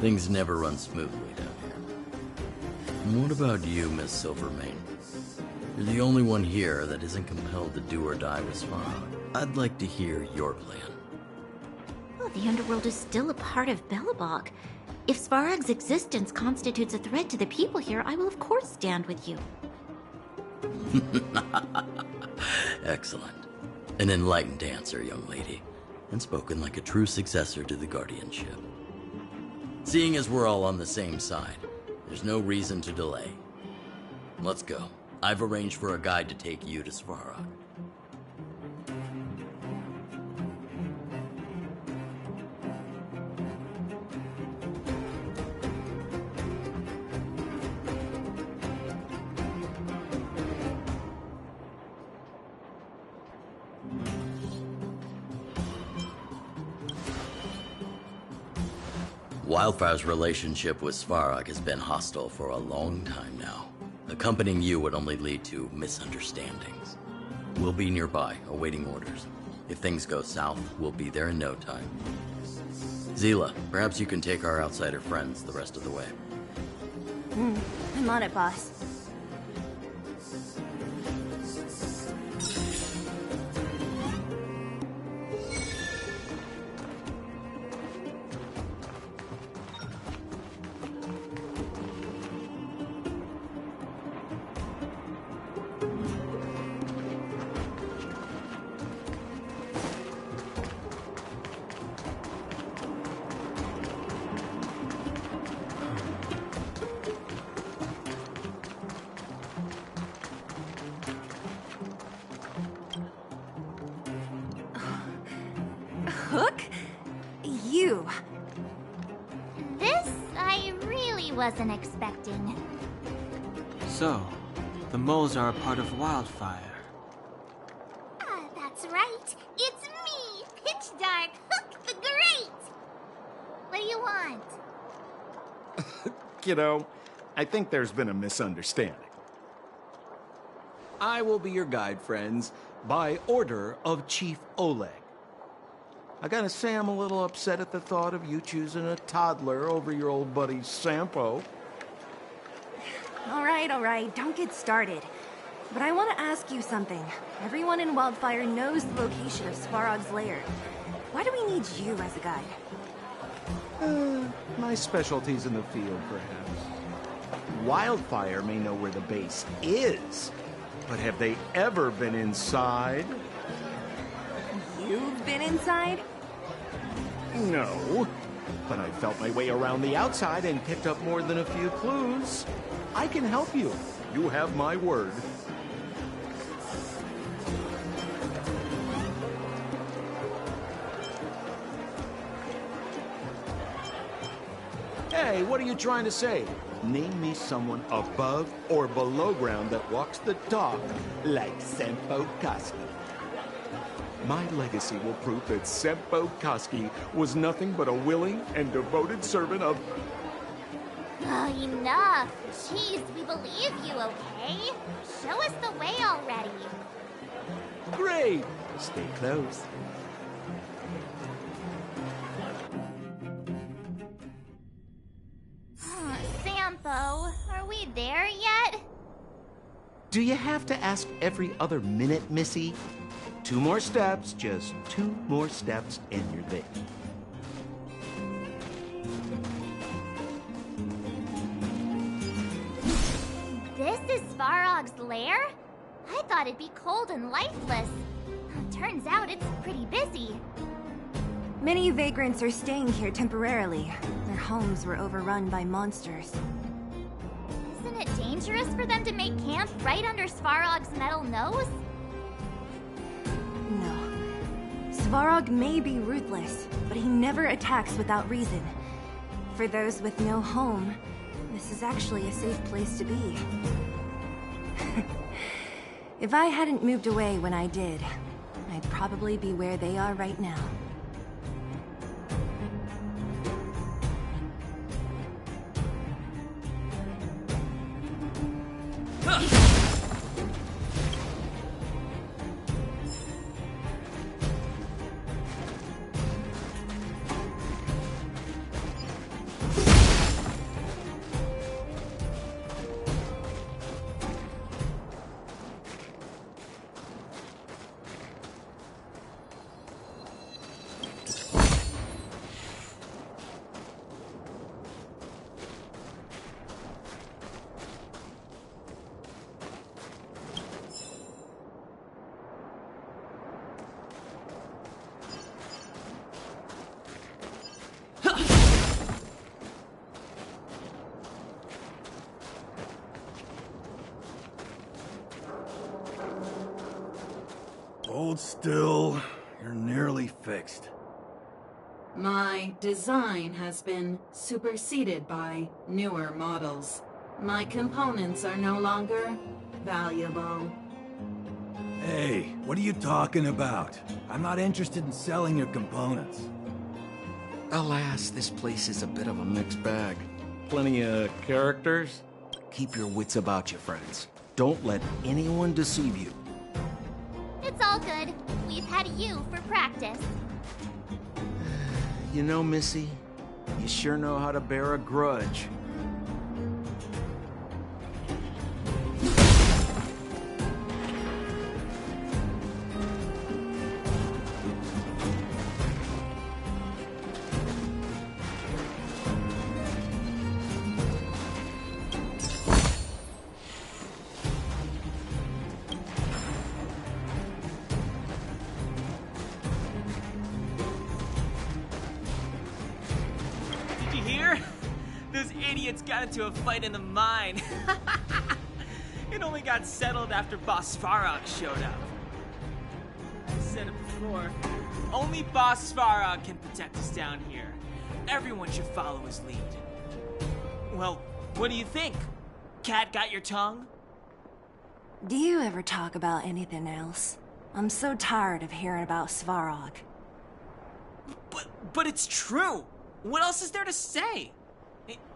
Things never run smoothly down here. And what about you, Miss Silvermane? You're the only one here that isn't compelled to do or die with Svarog. I'd like to hear your plan. Well, the Underworld is still a part of Belobog. If Svarog's existence constitutes a threat to the people here, I will of course stand with you. Excellent. An enlightened answer, young lady, and spoken like a true successor to the Guardianship. Seeing as we're all on the same side, there's no reason to delay. Let's go. I've arranged for a guide to take you to Svarog. Wildfire's relationship with Svarog has been hostile for a long time now. Accompanying you would only lead to misunderstandings. We'll be nearby, awaiting orders. If things go south, we'll be there in no time. Zila, perhaps you can take our outsider friends the rest of the way. I'm on it, boss. Hook? You. This I really wasn't expecting. So, the moles are a part of Wildfire. That's right. It's me, Pitch Dark Hook the Great. What do you want? Kiddo, I think there's been a misunderstanding. I will be your guide, friends, by order of Chief Oleg. I gotta say I'm a little upset at the thought of you choosing a toddler over your old buddy Sampo. All right, don't get started. But I want to ask you something. Everyone in Wildfire knows the location of Svarog's lair. Why do we need you as a guide? My specialty's in the field, perhaps. Wildfire may know where the base is, but have they ever been inside? You've been inside? No, but I felt my way around the outside and picked up more than a few clues. I can help you. You have my word. Hey, what are you trying to say? Name me someone above or below ground that walks the talk like Sampo Koski. My legacy will prove that Sampo Koski was nothing but a willing and devoted servant of... Oh, enough. Jeez, we believe you, okay? Show us the way already. Great! Stay close. Sampo, are we there yet? Do you have to ask every other minute, Missy? 2 more steps, just 2 more steps, and you're there. This is Svarog's lair? I thought it'd be cold and lifeless. Turns out it's pretty busy. Many vagrants are staying here temporarily. Their homes were overrun by monsters. Isn't it dangerous for them to make camp right under Svarog's metal nose? No. Svarog may be ruthless, but he never attacks without reason. For those with no home, this is actually a safe place to be. If I hadn't moved away when I did, I'd probably be where they are right now. Hold still. You're nearly fixed. My design has been superseded by newer models. My components are no longer valuable. Hey, what are you talking about? I'm not interested in selling your components. Alas, this place is a bit of a mixed bag. Plenty of characters? Keep your wits about you, friends. Don't let anyone deceive you. It's all good. We've had you for practice. You know, Missy, you sure know how to bear a grudge. Got into a fight in the mine. It only got settled after Boss Svarog showed up. I said it before. Only Boss Svarog can protect us down here. Everyone should follow his lead. Well, what do you think? Cat got your tongue? Do you ever talk about anything else? I'm so tired of hearing about Svarog. But it's true. What else is there to say?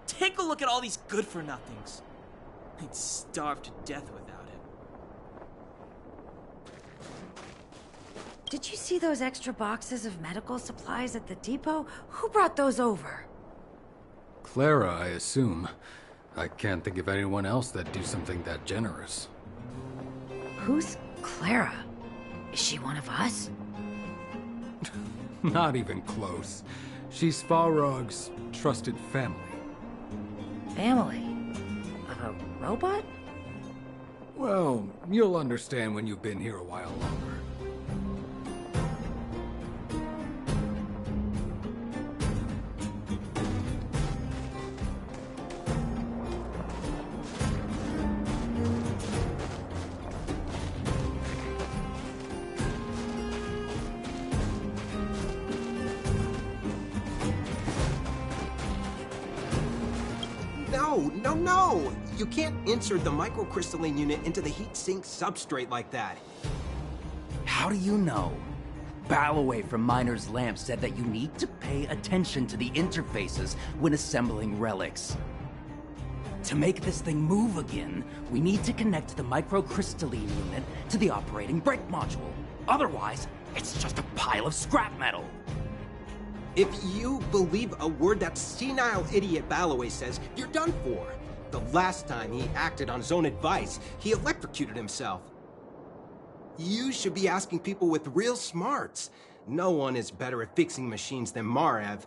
Take a look at all these good-for-nothings. They'd starve to death without him. Did you see those extra boxes of medical supplies at the depot? Who brought those over? Clara, I assume. I can't think of anyone else that'd do something that generous. Who's Clara? Is she one of us? Not even close. She's Svarog's trusted family. Family? Of a robot? Well, you'll understand when you've been here a while longer. No! You can't insert the microcrystalline unit into the heat-sink substrate like that. How do you know? Balloway from Miner's Lamp said that you need to pay attention to the interfaces when assembling relics. To make this thing move again, we need to connect the microcrystalline unit to the operating brake module. Otherwise, it's just a pile of scrap metal. If you believe a word that senile idiot Balloway says, you're done for. The last time he acted on his own advice, he electrocuted himself. You should be asking people with real smarts. No one is better at fixing machines than Marev.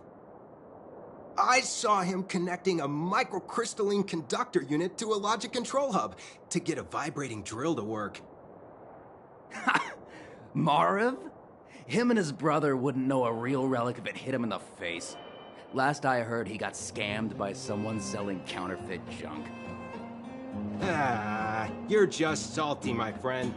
I saw him connecting a microcrystalline conductor unit to a logic control hub to get a vibrating drill to work. Marev? Him and his brother wouldn't know a real relic if it hit him in the face. Last I heard, he got scammed by someone selling counterfeit junk. Ah, you're just salty, my friend.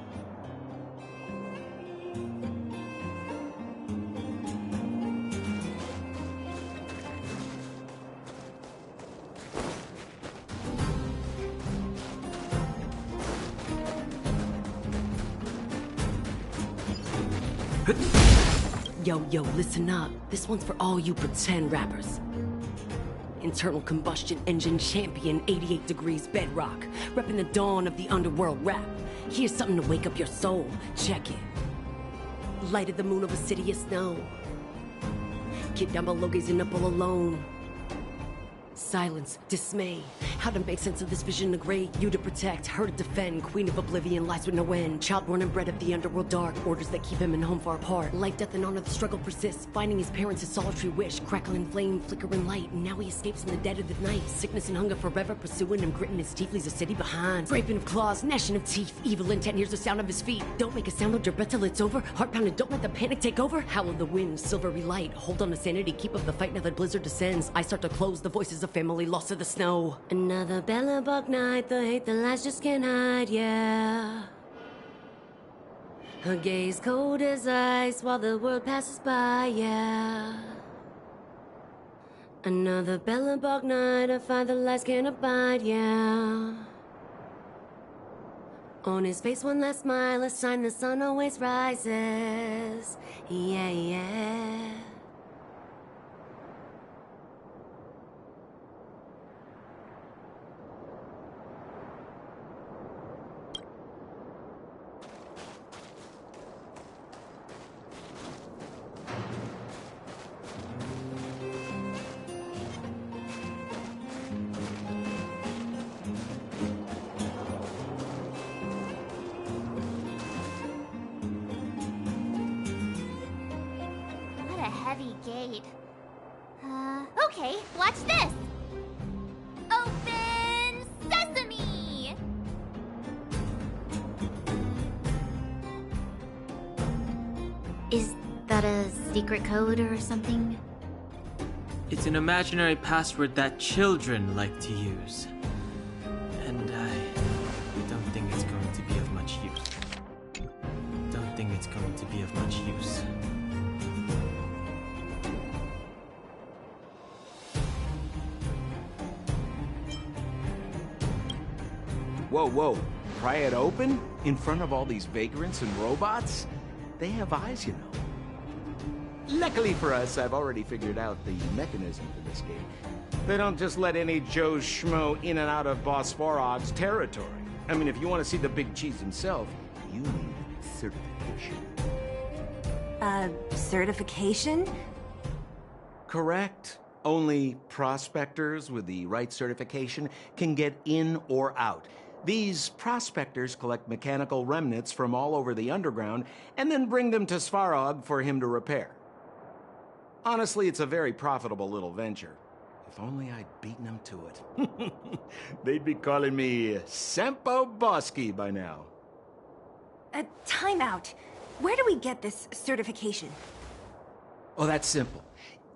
Yo, listen up. This one's for all you pretend rappers. Internal combustion engine champion, 88 degrees bedrock. Repping the dawn of the underworld rap. Here's something to wake up your soul. Check it. Light of the moon over city of snow. Kid down below gazing up all alone. Silence, dismay. How to make sense of this vision of gray? You to protect, her to defend. Queen of oblivion lies with no end. Child born and bred of the underworld dark. Orders that keep him and home far apart. Life, death, and honor, the struggle persists. Finding his parents, his solitary wish. Crackling flame, flickering light. And now he escapes in the dead of the night. Sickness and hunger forever pursuing him. Gritting his teeth, leaves a city behind. Scraping of claws, gnashing of teeth. Evil intent, hears the sound of his feet. Don't make a sound, hold your breath till it's over. Heart pounding, don't let the panic take over. Howl of the wind, silvery light. Hold on to sanity, keep up the fight now that blizzard descends. I start to close, the voices of family lost to the snow. Another Bellabog night, the hate, the lies just can't hide, yeah. Her gaze cold as ice while the world passes by, yeah. Another Bellabog night, I find the lies can't abide, yeah. On his face one last smile, a sign the sun always rises, yeah, yeah. Okay, watch this! Open sesame! Is that a secret code or something? It's an imaginary password that children like to use. And I don't think it's going to be of much use. Don't think it's going to be of much use. Whoa. Pry it open? In front of all these vagrants and robots? They have eyes, you know. Luckily for us, I've already figured out the mechanism for this game. They don't just let any Joe Schmo in and out of Boss Farog's territory. I mean, if you want to see the big cheese himself, you need certification. Certification? Correct. Only prospectors with the right certification can get in or out. These prospectors collect mechanical remnants from all over the underground and then bring them to Svarog for him to repair. Honestly, it's a very profitable little venture. If only I'd beaten them to it. They'd be calling me Sempo Bosky by now. Time out. Where do we get this certification? Oh, that's simple.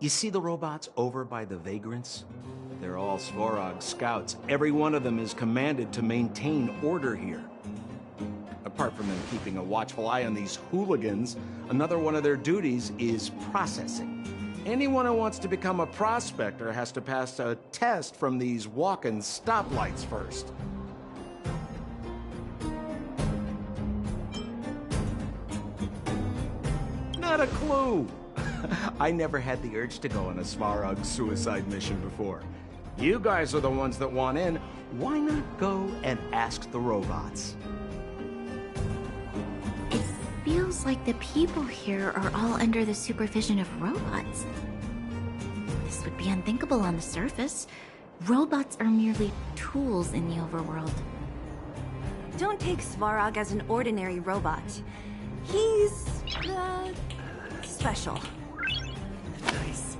You see the robots over by the vagrants? They're all Svarog scouts. Every one of them is commanded to maintain order here. Apart from them keeping a watchful eye on these hooligans, another one of their duties is processing. Anyone who wants to become a prospector has to pass a test from these walking stoplights first. Not a clue. I never had the urge to go on a Svarog suicide mission before. You guys are the ones that want in. Why not go and ask the robots? It feels like the people here are all under the supervision of robots. This would be unthinkable on the surface. Robots are merely tools in the overworld. Don't take Svarog as an ordinary robot. He's, special. Nice.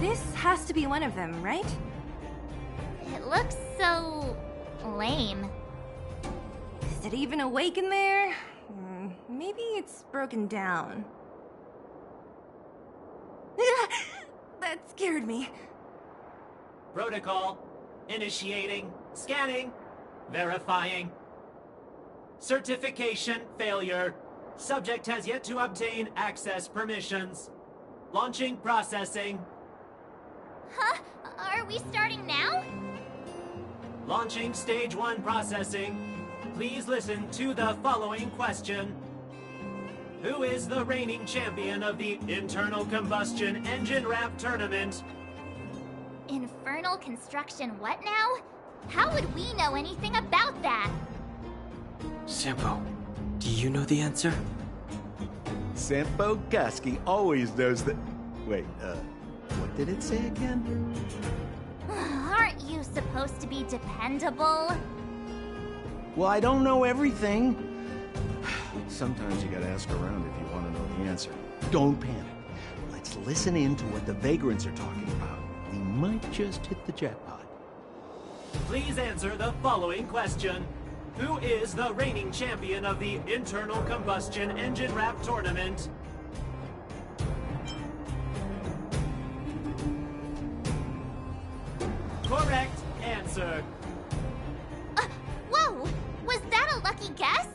This has to be one of them, right? It looks so lame. Is it even awake in there? Maybe it's broken down. That scared me. Protocol. Initiating. Scanning. Verifying. Certification failure. Subject has yet to obtain access permissions. Launching processing. Huh? Are we starting now? Launching stage 1 processing. Please listen to the following question. Who is the reigning champion of the Internal Combustion Engine Wrap Tournament? Infernal construction what now? How would we know anything about that? Sampo, do you know the answer? Sampo Kasky always knows the... Wait, what did it say again? Aren't you supposed to be dependable? Well, I don't know everything. Sometimes you gotta ask around if you want to know the answer. Don't panic. Let's listen in to what the Vagrants are talking about. We might just hit the jackpot. Please answer the following question. Who is the reigning champion of the Internal Combustion Engine Wrap Tournament? Correct answer. Whoa! Was that a lucky guess?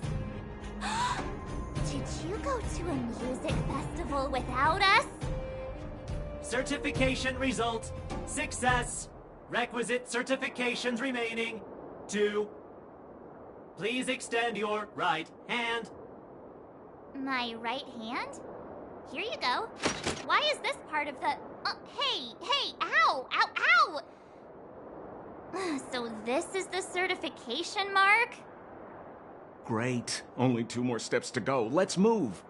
Did you go to a music festival without us? Certification result. Success. Requisite certifications remaining. 2. Please extend your right hand. My right hand? Here you go. Why is this part of the... hey! Ow! Ow! So this is the certification mark? Great. Only 2 more steps to go. Let's move.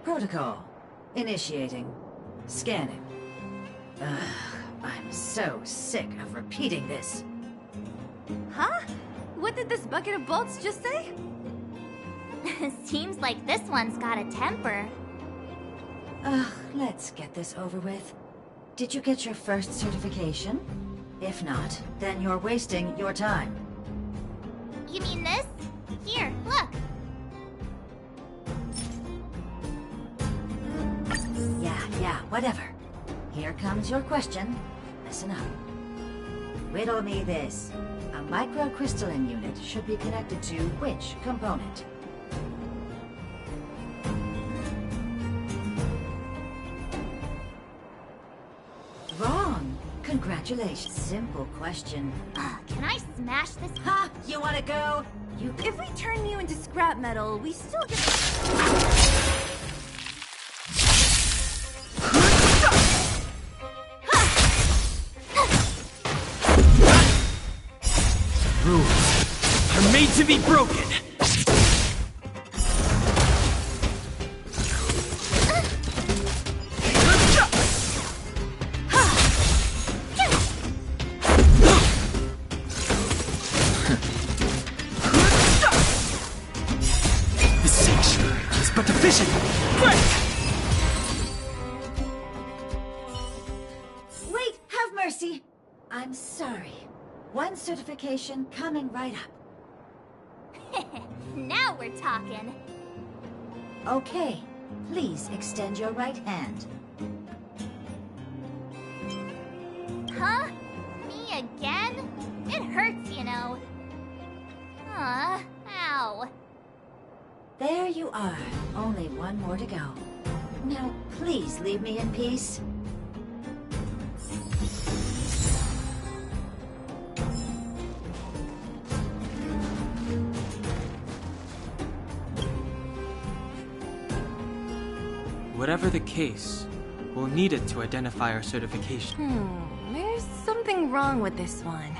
Protocol. Initiating. Scanning. Ugh, I'm so sick of repeating this. Huh? What did this bucket of bolts just say? Seems like this one's got a temper. Ugh, let's get this over with. Did you get your first certification? If not, then you're wasting your time. You mean this? Here, look. Yeah, whatever. Here comes your question. Listen up. Riddle me this. A microcrystalline unit should be connected to which component? Wrong. Congratulations. Simple question. Can I smash this? Ha! You wanna go? If we turn you into scrap metal, we still get... Rules are made to be broken. The sanctuary is but a vision. Wait, have mercy. I'm sorry. One certification coming right up. Now we're talking. Okay, please extend your right hand. Huh? Me again? It hurts, you know. Ow. There you are. Only one more to go. Now, please leave me in peace. Whatever the case, we'll need it to identify our certification. There's something wrong with this one.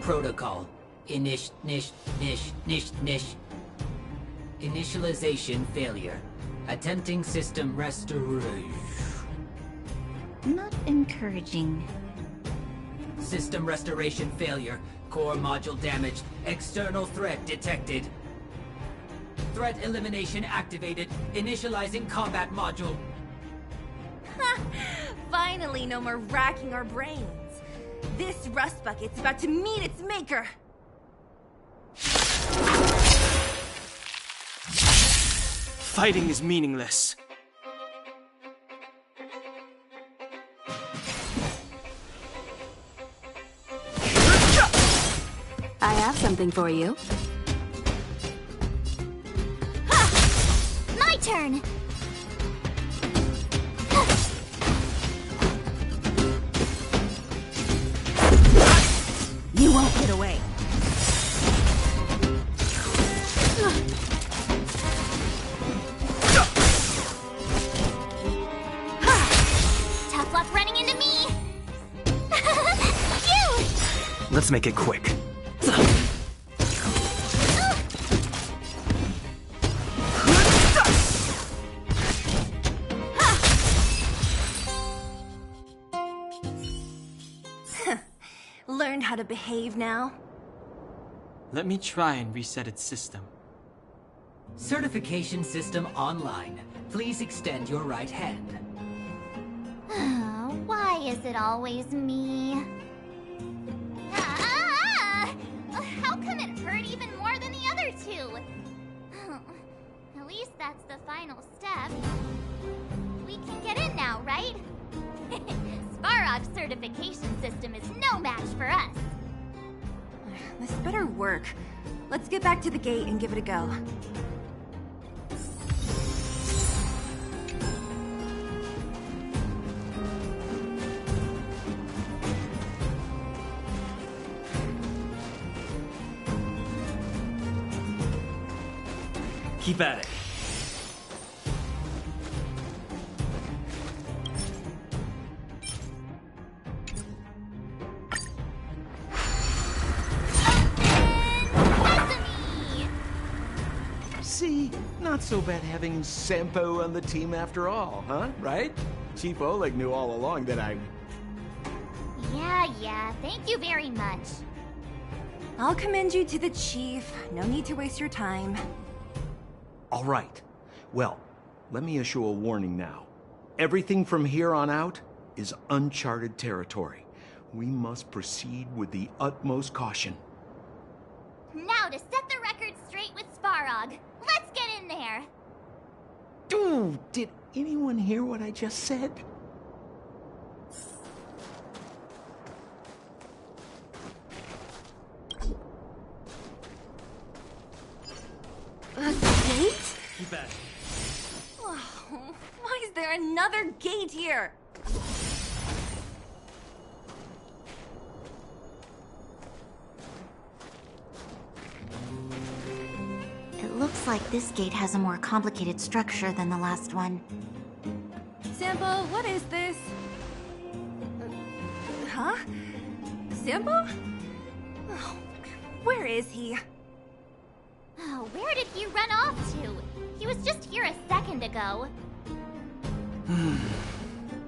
Protocol. Initialization failure. Attempting system restoration. Not encouraging. System restoration failure. Core module damaged. External threat detected. Threat elimination activated. Initializing combat module. Finally, no more racking our brains. This rust bucket's about to meet its maker. Fighting is meaningless. I have something for you. Ha! My turn! You won't get away. Tough luck running into me! Phew! Let's make it quick. Learned how to behave now? Let me try and reset its system. Certification system online. Please extend your right hand. Why is it always me? How come it hurt even more than the other two? At least that's the final step. We can get in now, right? Svarog's certification system is no match for us. This better work. Let's get back to the gate and give it a go. Keep at it. See? Not so bad having Sampo on the team after all, huh? Right? Chief Oleg knew all along that I... Yeah, thank you very much. I'll commend you to the chief. No need to waste your time. All right. Well, let me issue a warning now. Everything from here on out is uncharted territory. We must proceed with the utmost caution. Now to set the record straight with Svarog. Let's get in there. Dude, did anyone hear what I just said? A gate? Keep at it. Oh, why is there another gate here? It looks like this gate has a more complicated structure than the last one. Sampo, what is this? Huh? Sampo? Oh, where is he? Oh, where did he run off to? He was just here a second ago.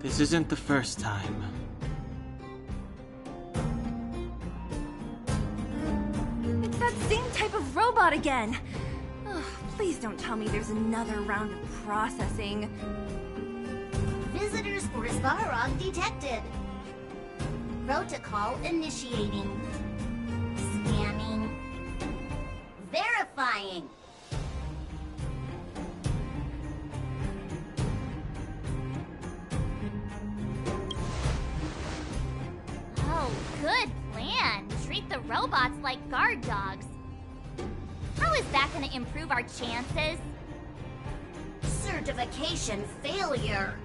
This isn't the first time. It's that same type of robot again. Oh, please don't tell me there's another round of processing. Visitors for Svarog detected. Protocol initiating. Scanning. Verifying. Oh, good plan. Treat the robots like guard dogs. How is that gonna improve our chances? Certification failure.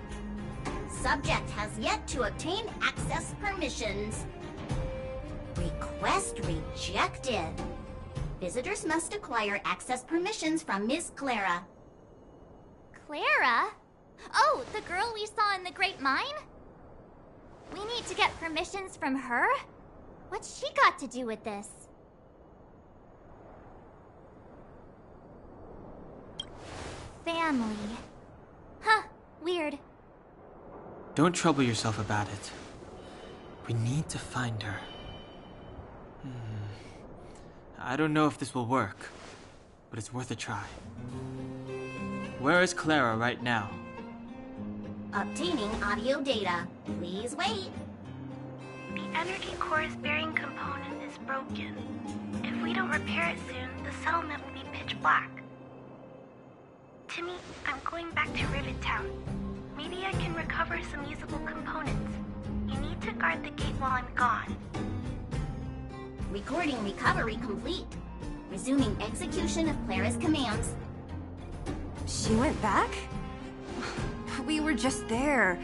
Subject has yet to obtain access permissions. Request rejected. Visitors must acquire access permissions from Miss Clara. Clara? Oh, the girl we saw in the Great Mine? We need to get permissions from her? What's she got to do with this? Family. Huh, weird. Don't trouble yourself about it. We need to find her. I don't know if this will work, but it's worth a try. Where is Clara right now? Obtaining audio data. Please wait. The energy core's bearing component is broken. If we don't repair it soon, the settlement will be pitch black. Timmy, I'm going back to Rivet Town. Maybe I can recover some usable components. You need to guard the gate while I'm gone. Recording recovery complete. Resuming execution of Clara's commands. She went back? We were just there.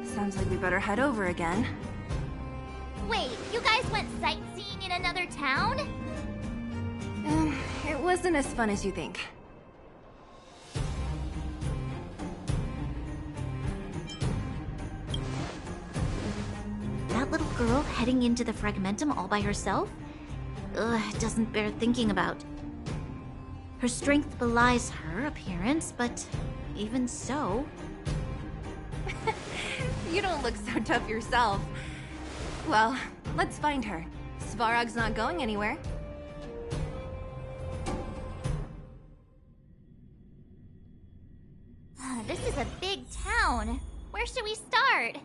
Sounds like we better head over again. Wait, you guys went sightseeing in another town? It wasn't as fun as you think. That little girl heading into the Fragmentum all by herself? Ugh, it doesn't bear thinking about. Her strength belies her appearance, but even so... You don't look so tough yourself. Well, let's find her. Svarog's not going anywhere. This is a big town. Where should we start?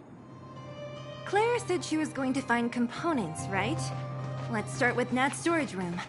Clara said she was going to find components, right? Let's start with Nat's storage room.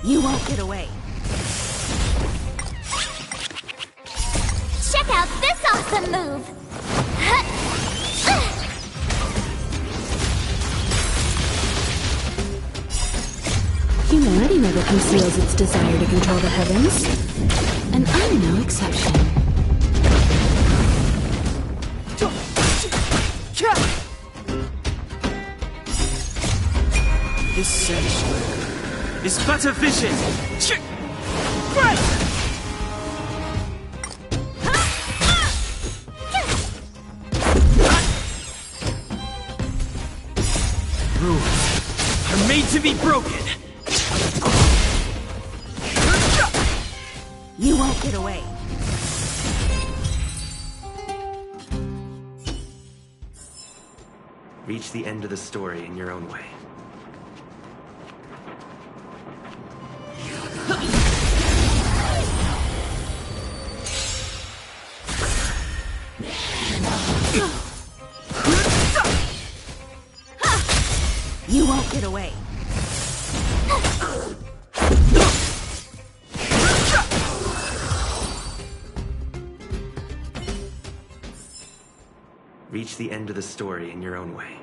You won't get away. Check out this awesome move! Humanity never conceals its desire to control the heavens. And I'm no exception. This sanctuary is but a vision! Rules are made to be broken! You won't get away. Reach the end of the story in your own way. You won't get away. Reach the end of the story in your own way.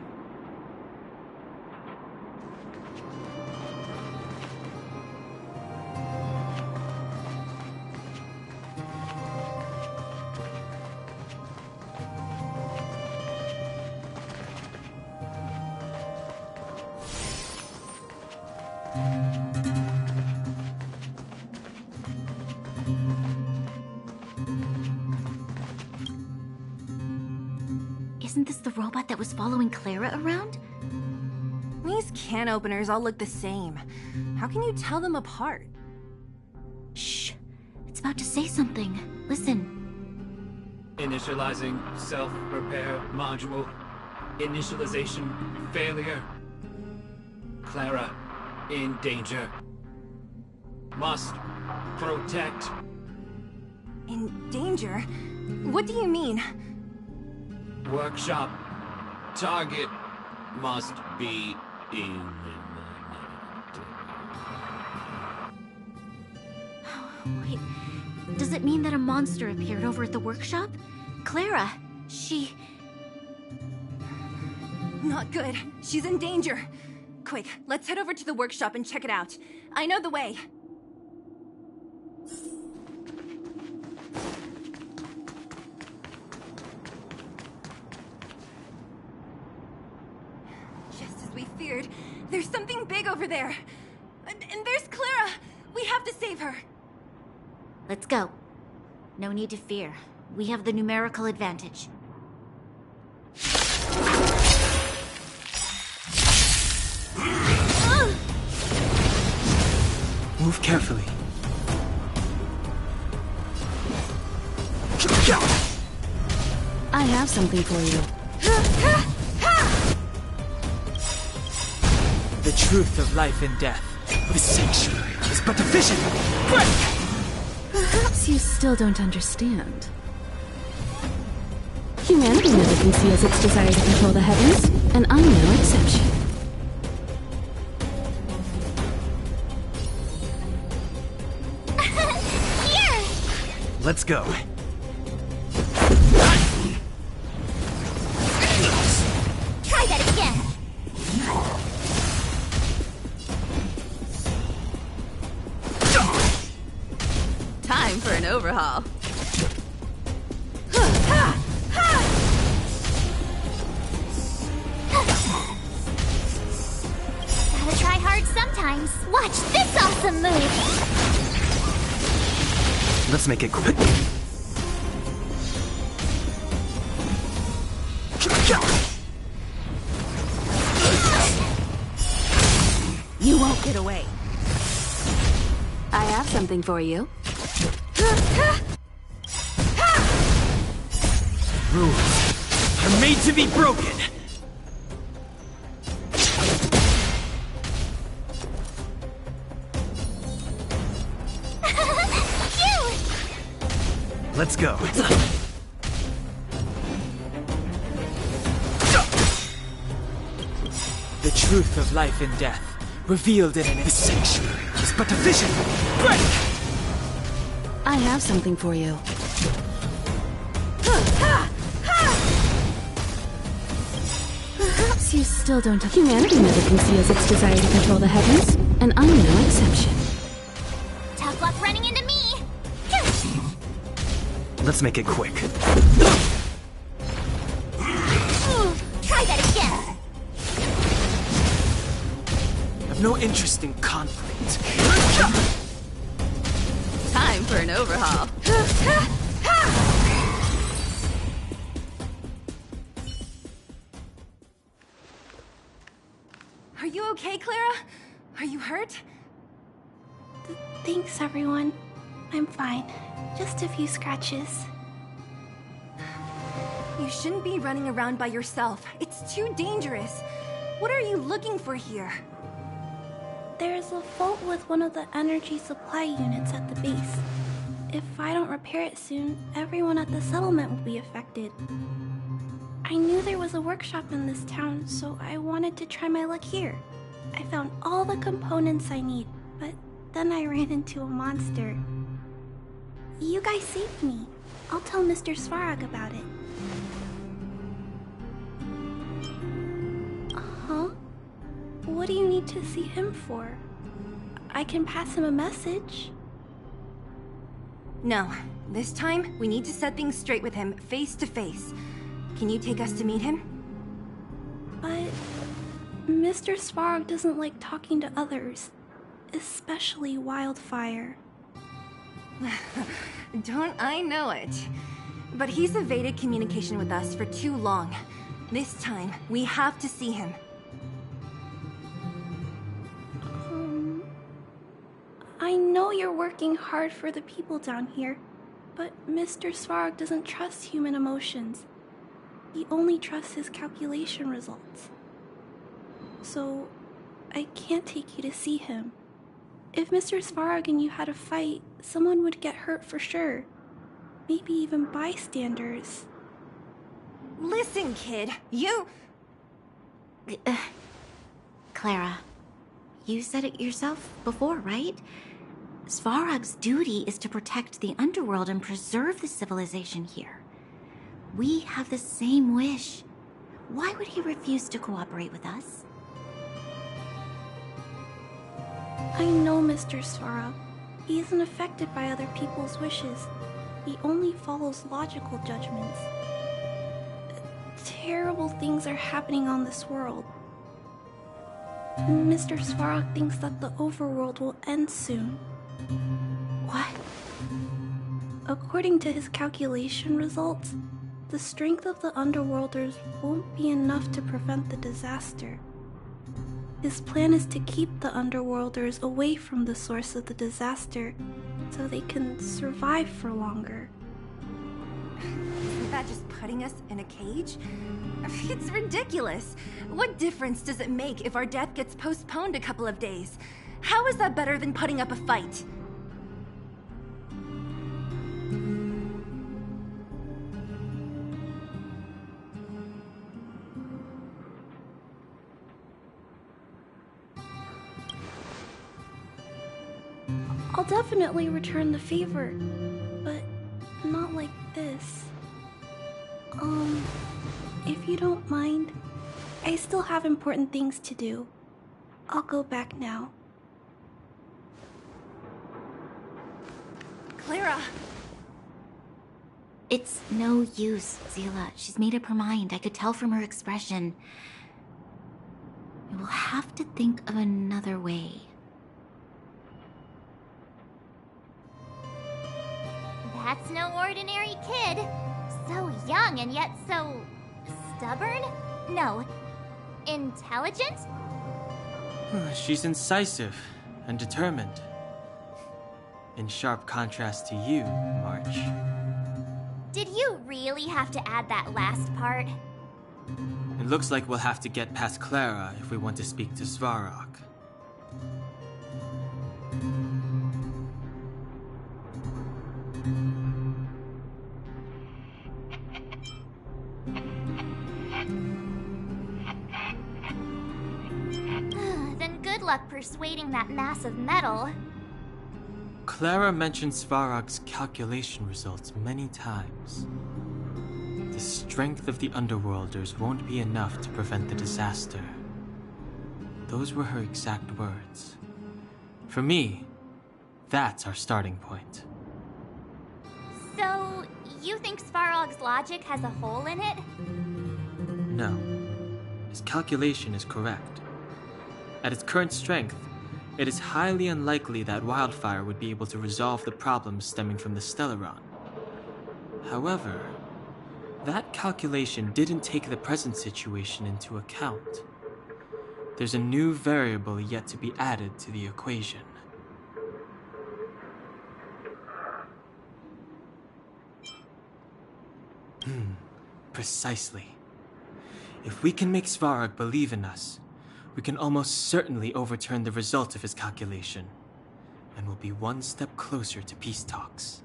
Isn't this the robot that was following Clara around? These can openers all look the same. How can you tell them apart? Shh. It's about to say something. Listen. Initializing self-repair module. Initialization failure. Clara in danger. Must protect. In danger? What do you mean? Workshop target must be eliminated. Wait, does it mean that a monster appeared over at the workshop? Clara, she... Not good. She's in danger. Quick, let's head over to the workshop and check it out. I know the way. Just as we feared, there's something big over there. And there's Clara! We have to save her! Let's go. No need to fear. We have the numerical advantage. Move carefully. I have something for you. The truth of life and death. This sanctuary is but a vision. Perhaps you still don't understand. Humanity never conceals its desire to control the heavens, and I'm no exception. Let's go. Try that again. Time for an overhaul. Gotta try hard sometimes. Watch this awesome move. Let's make it quick. You won't get away. I have something for you. Rules are made to be broken. Let's go. The truth of life and death, revealed in an sanctuary, is but a vision. Break! I have something for you. Perhaps you still don't. Humanity never conceals its desire to control the heavens, and I'm no exception. Tough luck running into me. Let's make it quick. Try that again. I've no interest in conflict. Time for an overhaul. Are you okay, Clara? Are you hurt? Thanks, everyone. I'm fine. Just a few scratches. You shouldn't be running around by yourself. It's too dangerous. What are you looking for here? There's a fault with one of the energy supply units at the base. If I don't repair it soon, everyone at the settlement will be affected. I knew there was a workshop in this town, so I wanted to try my luck here. I found all the components I need, but then I ran into a monster. You guys saved me. I'll tell Mr. Svarog about it. Huh? What do you need to see him for? I can pass him a message. No. This time, we need to set things straight with him, face to face. Can you take us to meet him? But Mr. Svarog doesn't like talking to others, especially Wildfire. Don't I know it? But he's evaded communication with us for too long. This time, we have to see him. I know you're working hard for the people down here, but Mr. Svarog doesn't trust human emotions. He only trusts his calculation results. So, I can't take you to see him. If Mr. Svarog and you had a fight, someone would get hurt for sure. Maybe even bystanders. Listen, kid, you... Clara, you said it yourself before, right? Svarog's duty is to protect the underworld and preserve the civilization here. We have the same wish. Why would he refuse to cooperate with us? I know Mr. Svarog. He isn't affected by other people's wishes. He only follows logical judgments. Terrible things are happening on this world. Mr. Svarog thinks that the overworld will end soon. What? According to his calculation results, the strength of the Underworlders won't be enough to prevent the disaster. His plan is to keep the Underworlders away from the source of the disaster so they can survive for longer. Isn't that just putting us in a cage? It's ridiculous. What difference does it make if our death gets postponed a couple of days? How is that better than putting up a fight? I'll definitely return the favor, but not like this. If you don't mind, I still have important things to do. I'll go back now. Clara! It's no use, Seele. She's made up her mind. I could tell from her expression. We will have to think of another way. That's no ordinary kid. So young and yet so... stubborn? No. Intelligent? She's incisive and determined. In sharp contrast to you, March. Did you really have to add that last part? It looks like we'll have to get past Clara if we want to speak to Svarog. Then good luck persuading that mass of metal. Clara mentioned Svarog's calculation results many times. The strength of the Underworlders won't be enough to prevent the disaster. Those were her exact words. For me, that's our starting point. So, you think Svarog's logic has a hole in it? No. His calculation is correct. At its current strength, it is highly unlikely that Wildfire would be able to resolve the problems stemming from the Stellaron. However, that calculation didn't take the present situation into account. There's a new variable yet to be added to the equation. Precisely. If we can make Svarog believe in us, we can almost certainly overturn the result of his calculation, and we'll be one step closer to peace talks.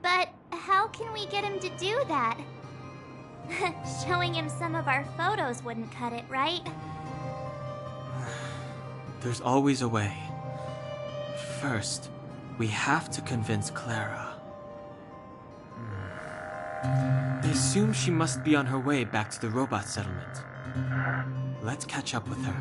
But how can we get him to do that? Showing him some of our photos wouldn't cut it, right? There's always a way. First, we have to convince Clara. I assume she must be on her way back to the robot settlement. Let's catch up with her.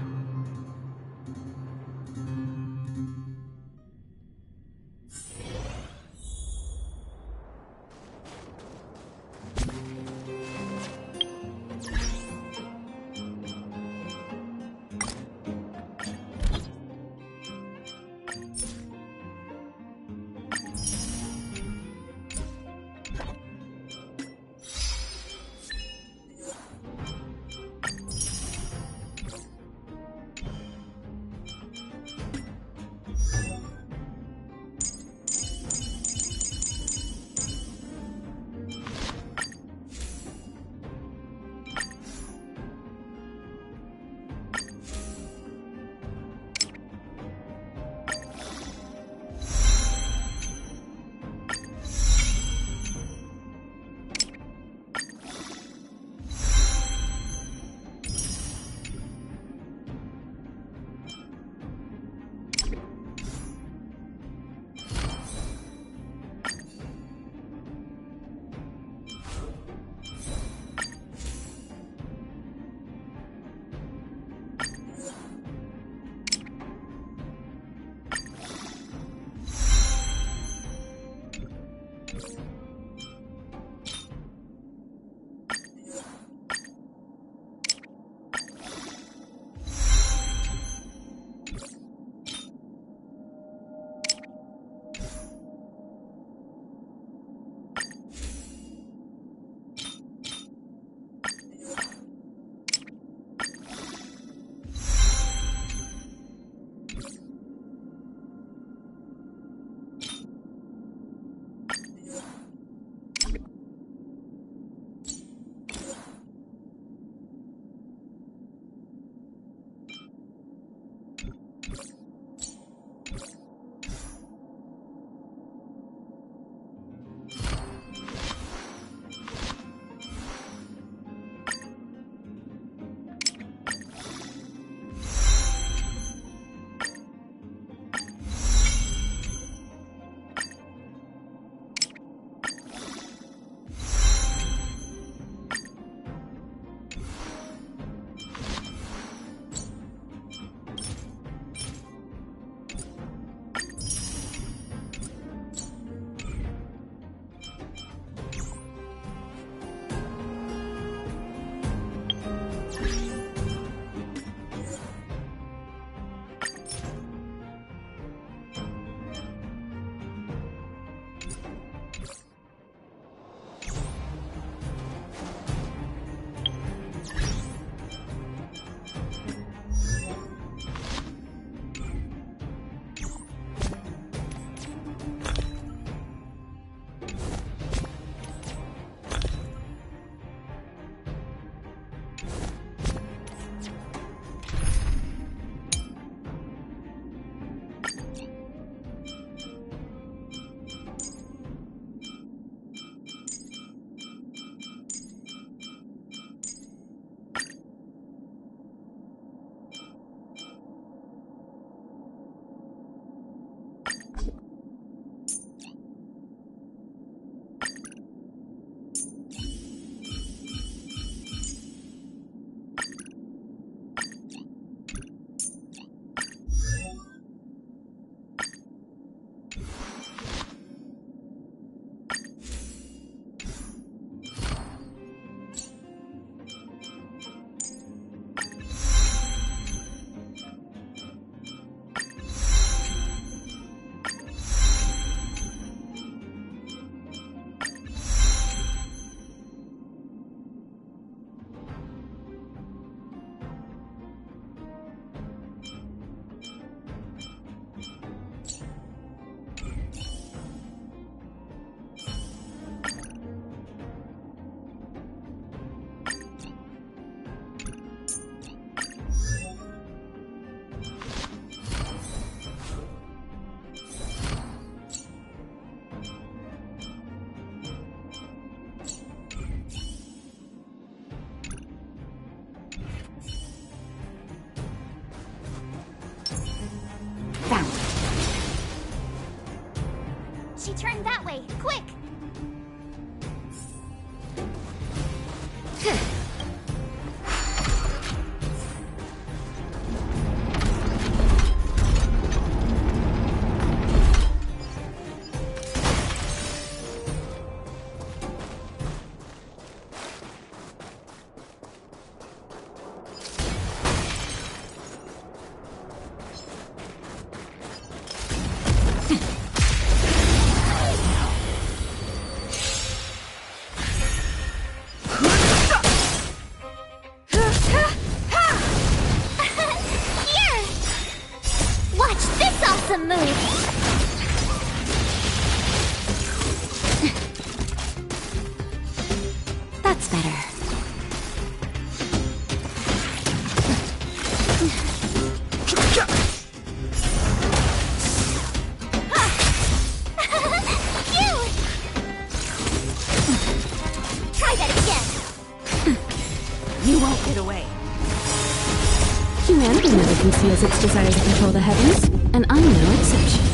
way, quick! That's better. Try that again! You won't get away. Humanity never conceals its desire to control the heavens, and I'm no exception.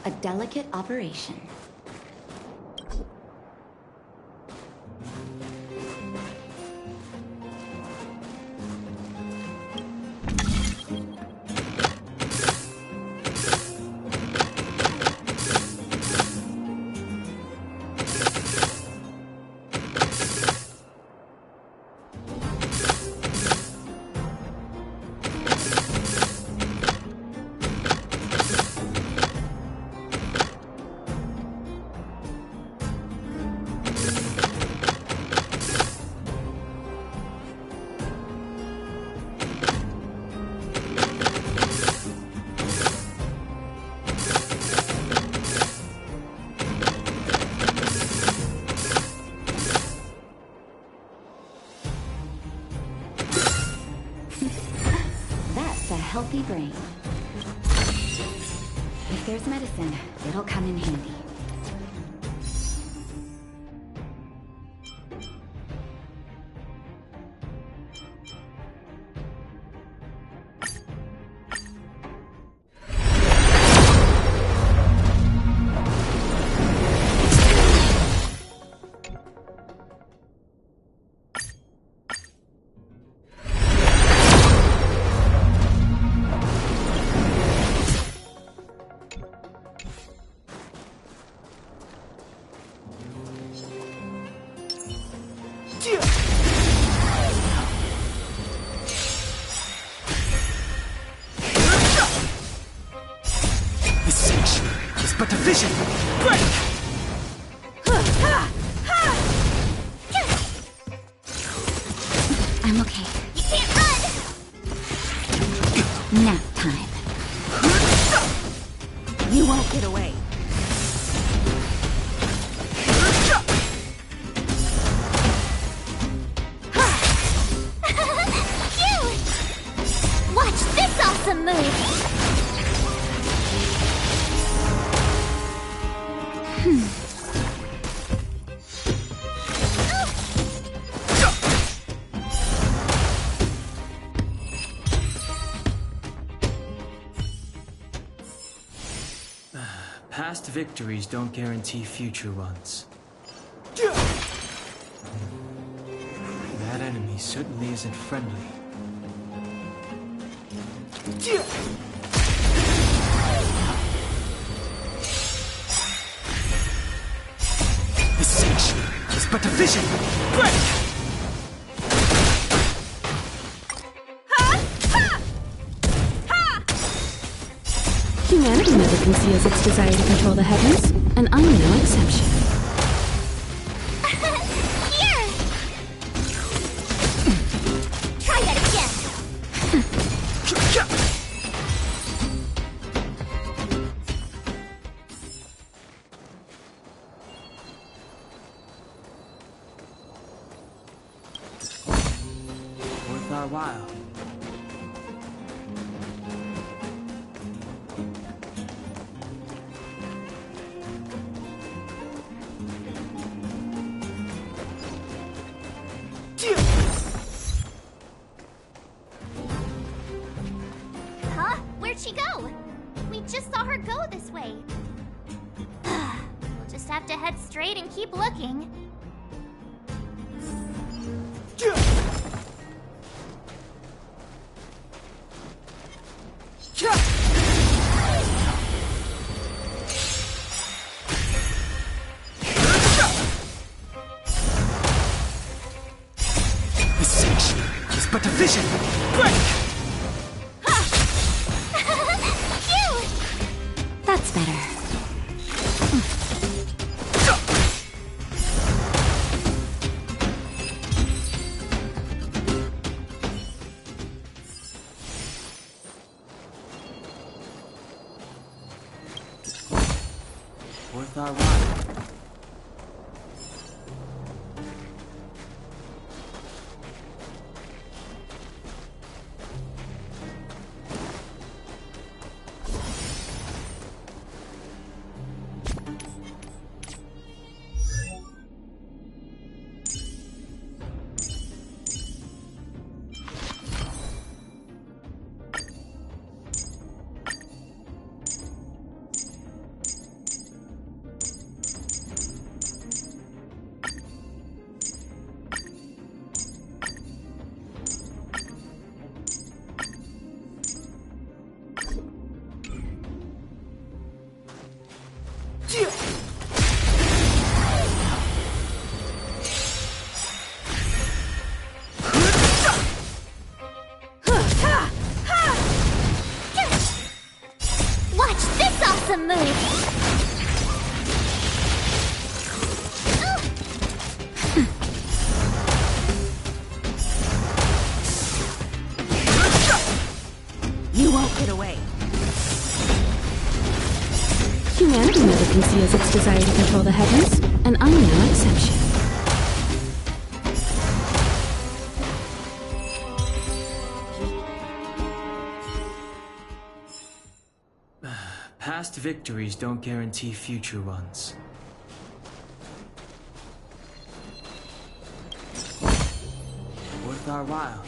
A delicate operation. That's a healthy brain. If there's medicine, it'll come in handy. The sanctuary is but a vision. Break! I'm okay. You can't run! Nap time. You won't get away. Phew! Watch this awesome move! Past victories don't guarantee future ones. That enemy certainly isn't friendly. The sanctuary is but a vision. Break! Humanity never conceals its desire to control the heavens, and I'm no exception. Here! Try that again! Worth our while. Huh? Where'd she go? this way. We'll just have to head straight and keep looking. This section is but a vision. Break! That's better. Worth our while. Watch this awesome move! You won't get away. Humanity never conceals its desire to control the heavens, and I'm no exception. Past victories don't guarantee future ones. Worth our while.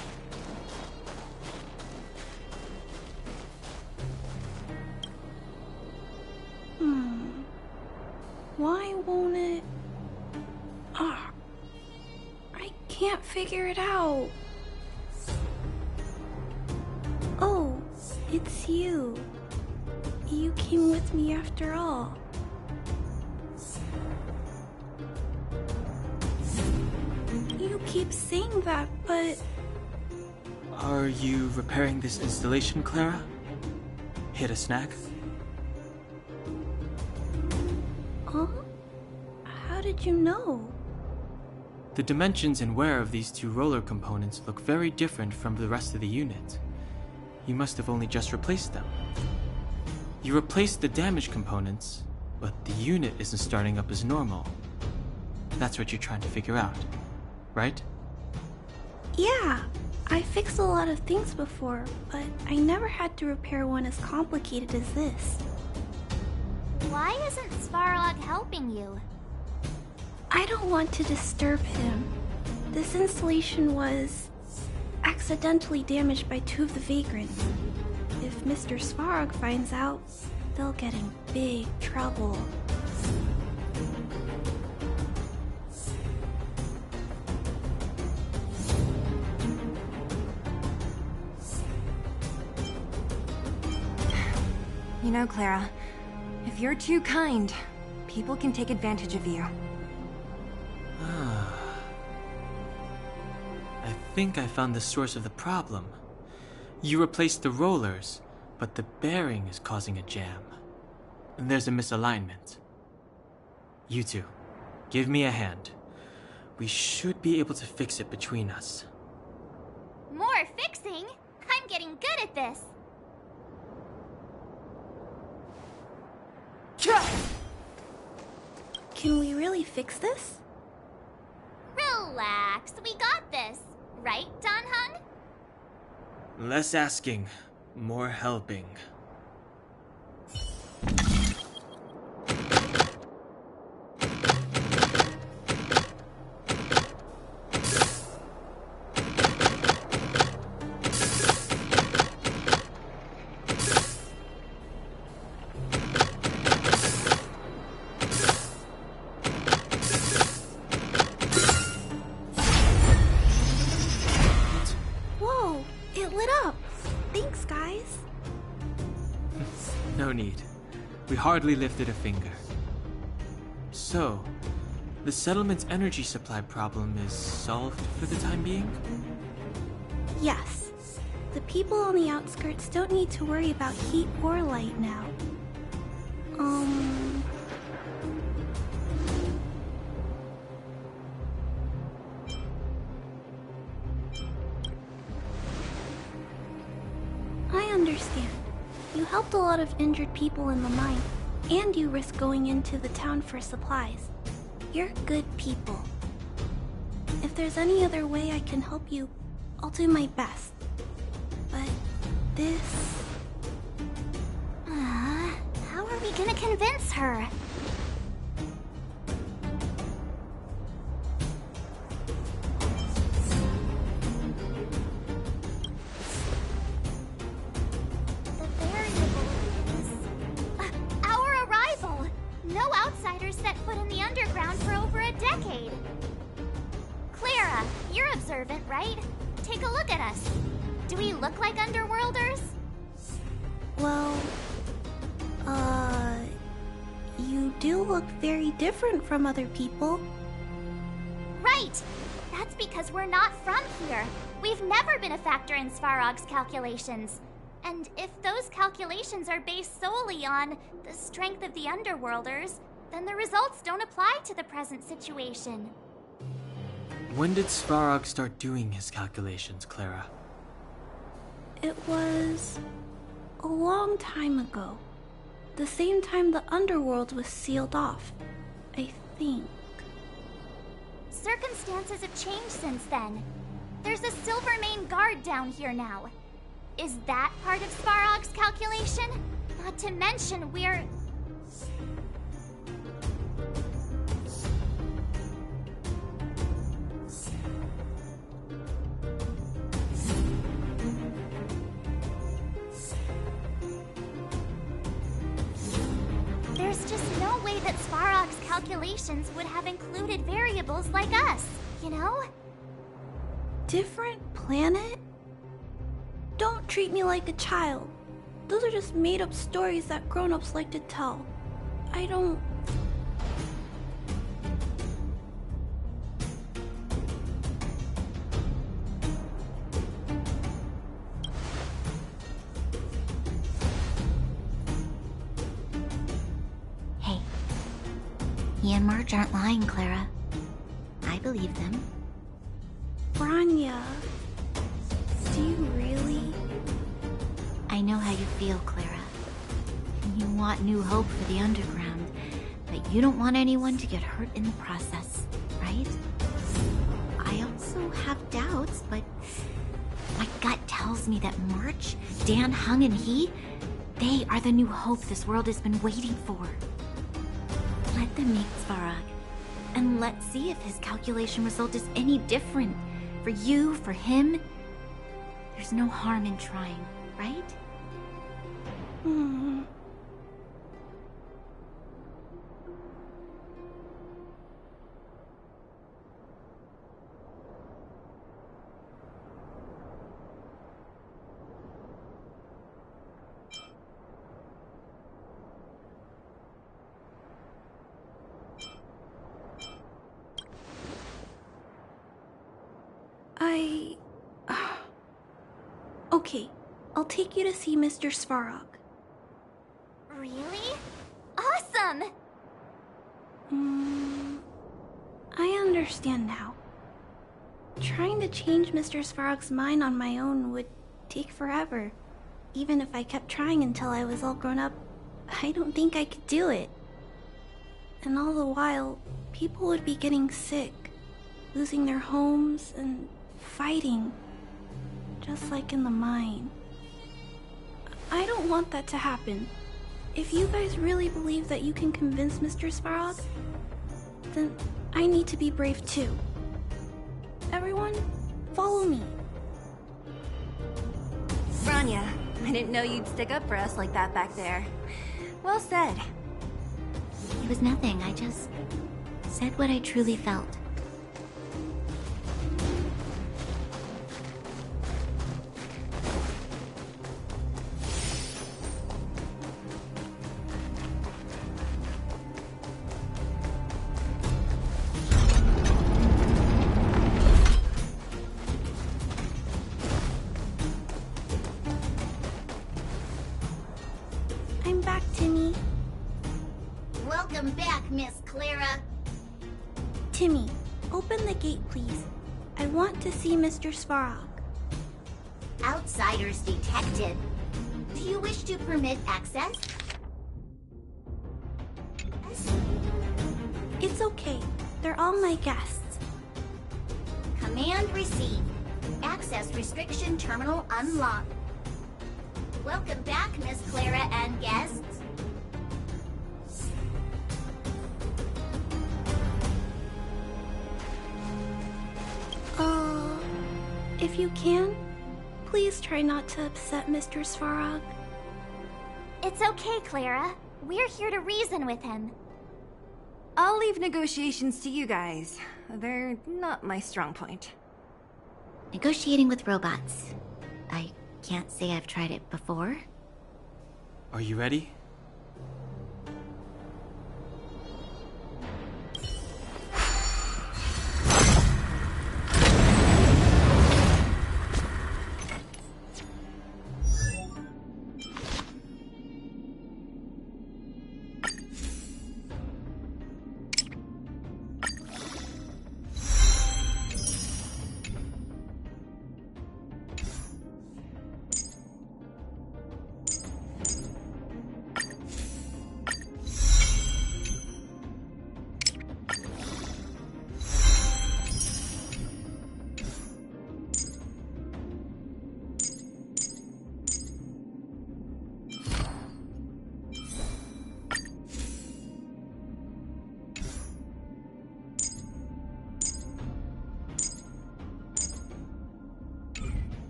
Why won't it... Ah, I can't figure it out. Oh, it's you. You came with me after all. You keep saying that, but... Are you repairing this installation, Clara? Hit a snack? Huh? How did you know? The dimensions and wear of these two roller components look very different from the rest of the unit. You must have only just replaced them. You replaced the damaged components, but the unit isn't starting up as normal. That's what you're trying to figure out, right? Yeah, I fixed a lot of things before, but I never had to repair one as complicated as this. Why isn't Svarog helping you? I don't want to disturb him. This installation was accidentally damaged by two of the vagrants. If Mr. Svarog finds out, they'll get in big trouble. You know, Clara, if you're too kind, people can take advantage of you. I think I found the source of the problem. You replaced the rollers, but the bearing is causing a jam. And there's a misalignment. You two, give me a hand. We should be able to fix it between us. More fixing? I'm getting good at this. Can we really fix this? Relax, we got this. Right, Dan Heng? Less asking, more helping. hardly lifted a finger. So, the settlement's energy supply problem is solved for the time being? Yes. The people on the outskirts don't need to worry about heat or light now. I understand. You helped a lot of injured people in the mine, and you risked going into the town for supplies. You're good people. If there's any other way I can help you, I'll do my best. But this... How are we gonna convince her? The variable is... our arrival! No outsiders set foot in the underground for over a decade. Clara, you're observant, right? Take a look at us. Do we look like Underworlders? Well, you do look very different from other people. Right! That's because we're not from here. We've never been a factor in Svarog's calculations. And if those calculations are based solely on the strength of the Underworlders, then the results don't apply to the present situation. When did Svarog start doing his calculations, Clara? It was a long time ago. The same time the underworld was sealed off, I think. Circumstances have changed since then. There's a Silvermane guard down here now. Is that part of Svarog's calculation? Not to mention we're... There's just no way that Svarog's calculations would have included variables like us, you know? Different planet? Don't treat me like a child. Those are just made-up stories that grown-ups like to tell. I don't... Hey, he and Marge aren't lying, Clara. I believe them. Bronya, do you really? I know how you feel, Clara. You want new hope for the underground, but you don't want anyone to get hurt in the process, right? I also have doubts, but my gut tells me that March, Dan Heng, and they are the new hope this world has been waiting for. Let them meet Svarog, and let's see if his calculation result is any different. For you, for him, there's no harm in trying, right? Okay, I'll take you to see Mr. Svarog. Really? Awesome! I understand now. Trying to change Mr. Svarog's mind on my own would take forever. Even if I kept trying until I was all grown up, I don't think I could do it. And all the while, people would be getting sick, losing their homes, and fighting. Just like in the mine. I don't want that to happen. If you guys really believe that you can convince Mr. Svarog, then I need to be brave too. Everyone, follow me. Bronya, I didn't know you'd stick up for us like that back there. Well said. It was nothing, I just said what I truly felt. Welcome back, Miss Clara. Timmy, open the gate, please. I want to see Mr. Svarog. Outsiders detected. Do you wish to permit access? It's okay. They're all my guests. Command received. Access restriction terminal unlocked. Welcome back, Miss Clara and guests. If you can, please try not to upset Mr. Svarog. It's okay, Clara. We're here to reason with him. I'll leave negotiations to you guys. They're not my strong point. Negotiating with robots. I can't say I've tried it before. Are you ready?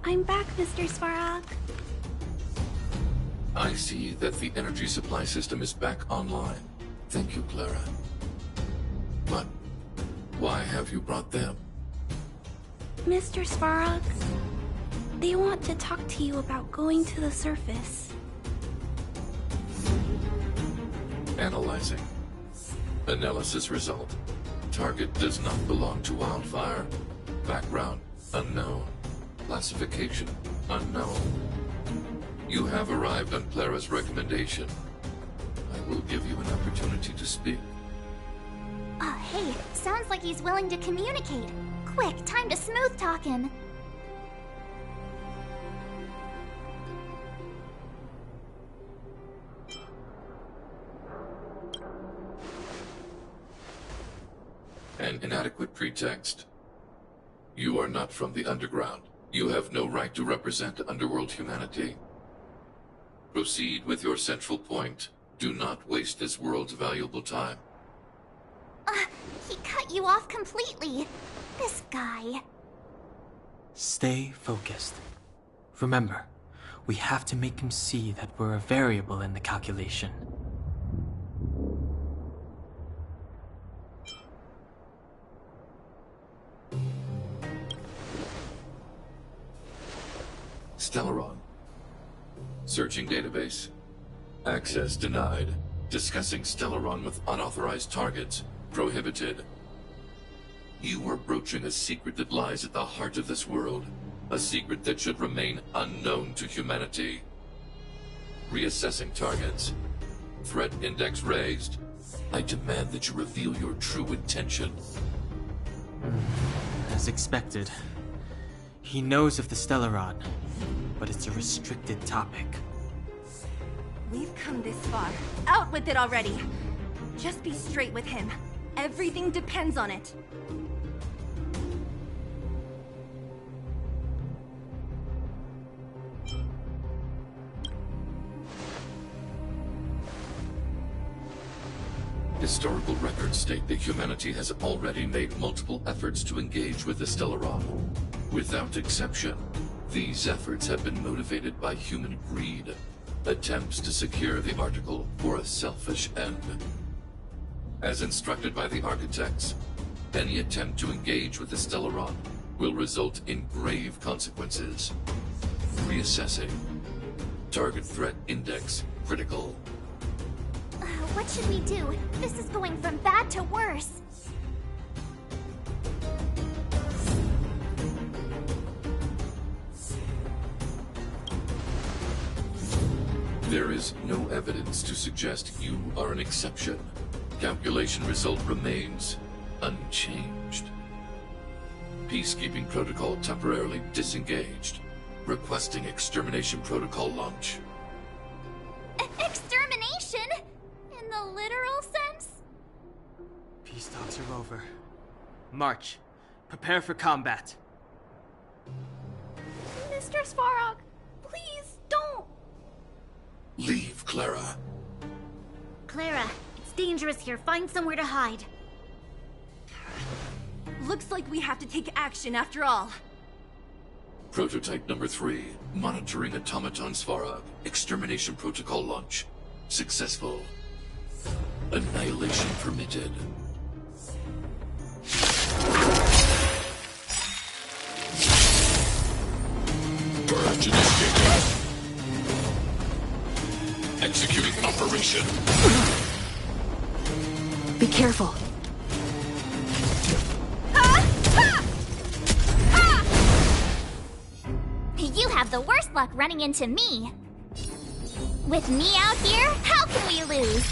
I'm back, Mr. Svarog. I see that the energy supply system is back online. Thank you, Clara. But why have you brought them? Mr. Svarog, they want to talk to you about going to the surface. Analyzing. Analysis result. Target does not belong to Wildfire. Background unknown. Classification unknown. You have arrived on Clara's recommendation. I will give you an opportunity to speak. Oh, hey, sounds like he's willing to communicate. Quick, time to smooth talk him. An inadequate pretext. You are not from the underground. You have no right to represent underworld humanity. Proceed with your central point. Do not waste this world's valuable time. He cut you off completely. This guy. Stay focused. Remember, we have to make him see that we're a variable in the calculation. Stellaron. Searching database. Access denied. Discussing Stellaron with unauthorized targets. Prohibited. You are broaching a secret that lies at the heart of this world. A secret that should remain unknown to humanity. Reassessing targets. Threat index raised. I demand that you reveal your true intention. As expected. He knows of the Stellaron, but it's a restricted topic. We've come this far. Out with it already! Just be straight with him. Everything depends on it. Historical records state that humanity has already made multiple efforts to engage with the Stellaron. Without exception, these efforts have been motivated by human greed, attempts to secure the article for a selfish end. As instructed by the architects, any attempt to engage with the Stellaron will result in grave consequences. Reassessing. Target threat index critical. What should we do? This is going from bad to worse. There is no evidence to suggest you are an exception. Calculation result remains unchanged. Peacekeeping protocol temporarily disengaged. Requesting extermination protocol launch. Extermination? In the literal sense? Peace talks are over. March. Prepare for combat. Mr. Svarog, please don't. Leave, Clara. Clara, it's dangerous here. Find somewhere to hide. Looks like we have to take action after all. Prototype number 3. Monitoring automaton Svarog. Extermination protocol launch. Successful. Annihilation permitted. Purge initiated. Executing operation. Be careful. You have the worst luck running into me. With me out here, how can we lose?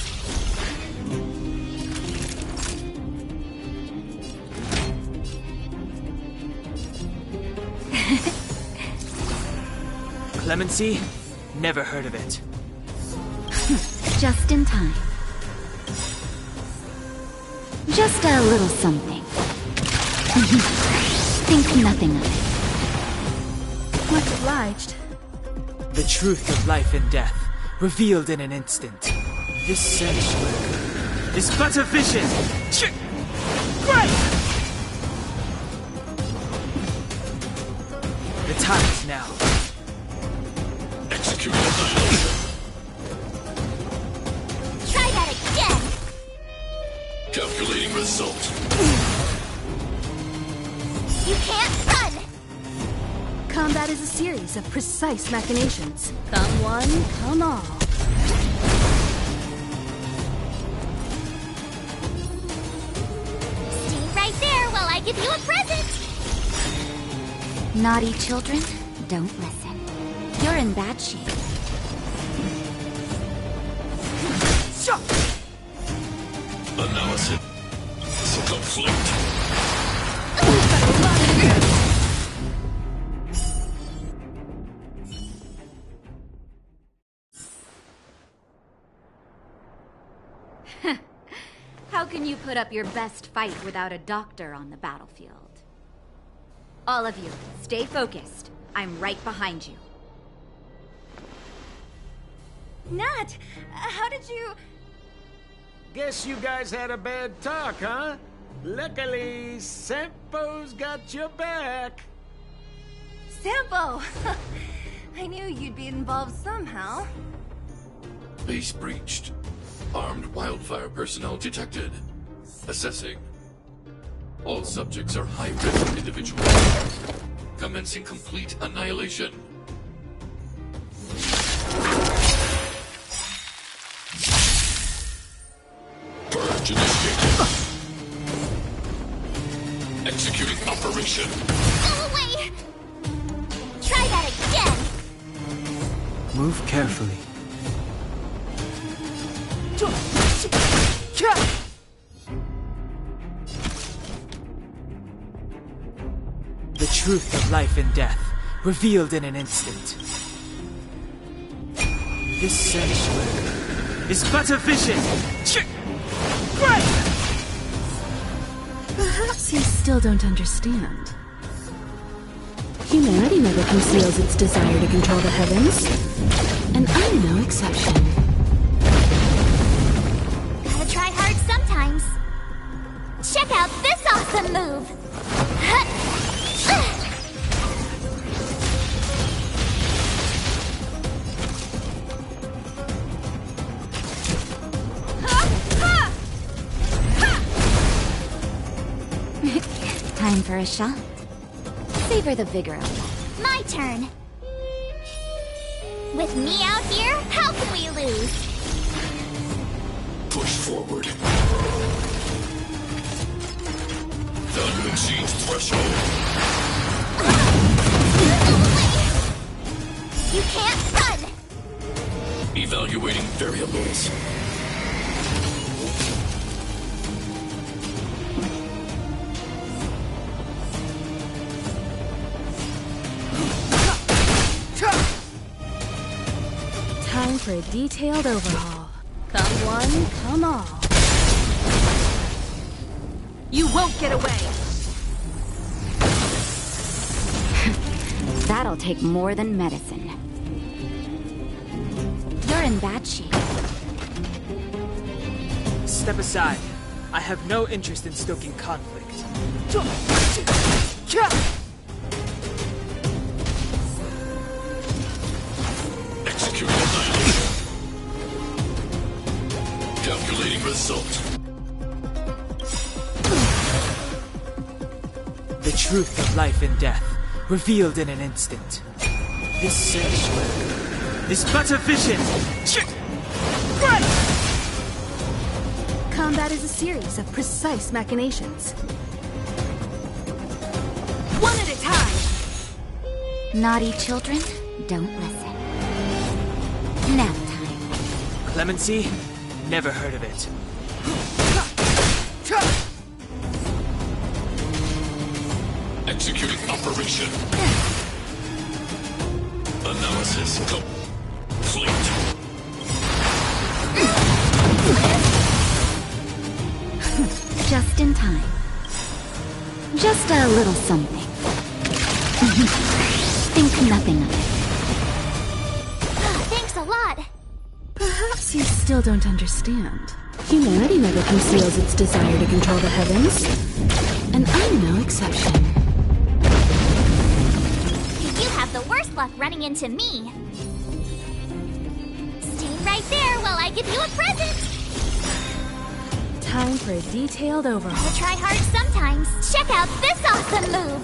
Clemency? Never heard of it. Just in time. Just a little something. Think nothing of it. Much obliged. The truth of life and death, revealed in an instant. This sanctuary is but a vision. Right! The time is now. Execute annihilation. Try that again! Calculating result. You can't run! Combat is a series of precise machinations. Come one, come all. Stay right there while I give you a present! Naughty children, don't listen. You're in bad shape. Analysis complete. How can you put up your best fight without a doctor on the battlefield? All of you, stay focused. I'm right behind you. Nat, how did you... Guess you guys had a bad talk, huh? Luckily, Sampo's got your back. Sampo! I knew you'd be involved somehow. Base breached. Armed wildfire personnel detected. Assessing. All subjects are high-risk individuals. Commencing complete annihilation. Purge initiated. Executing operation. Go away! Try that again! Move carefully. The truth of life and death, revealed in an instant. This sanctuary is but a vision. Perhaps you still don't understand. Humanity never conceals its desire to control the heavens, and I'm no exception. Gotta try hard sometimes. Check out this awesome move! Time for a shot. Savor the vigor of it. My turn. With me out here, how can we lose? Push forward. Value exceeds threshold. You can't run! Evaluating variables. Time for a detailed overhaul. Come one, come all. You won't get away! That'll take more than medicine. You're in bad shape. Step aside. I have no interest in stoking conflict. Execute annihilation. Calculating result. The truth of life and death, revealed in an instant. This search, this butter vision. Combat is a series of precise machinations. One at a time! Naughty children, don't listen. Nap time. Clemency? Never heard of it. Executing operation. Analysis complete. Just in time. Just a little something. Think nothing of it. Thanks a lot. Perhaps you still don't understand. Humanity never conceals its desire to control the heavens. And I'm no exception. You have the worst luck running into me. Stay right there while I give you a present. Time for a detailed overhaul. Gotta try hard sometimes. Check out this awesome move.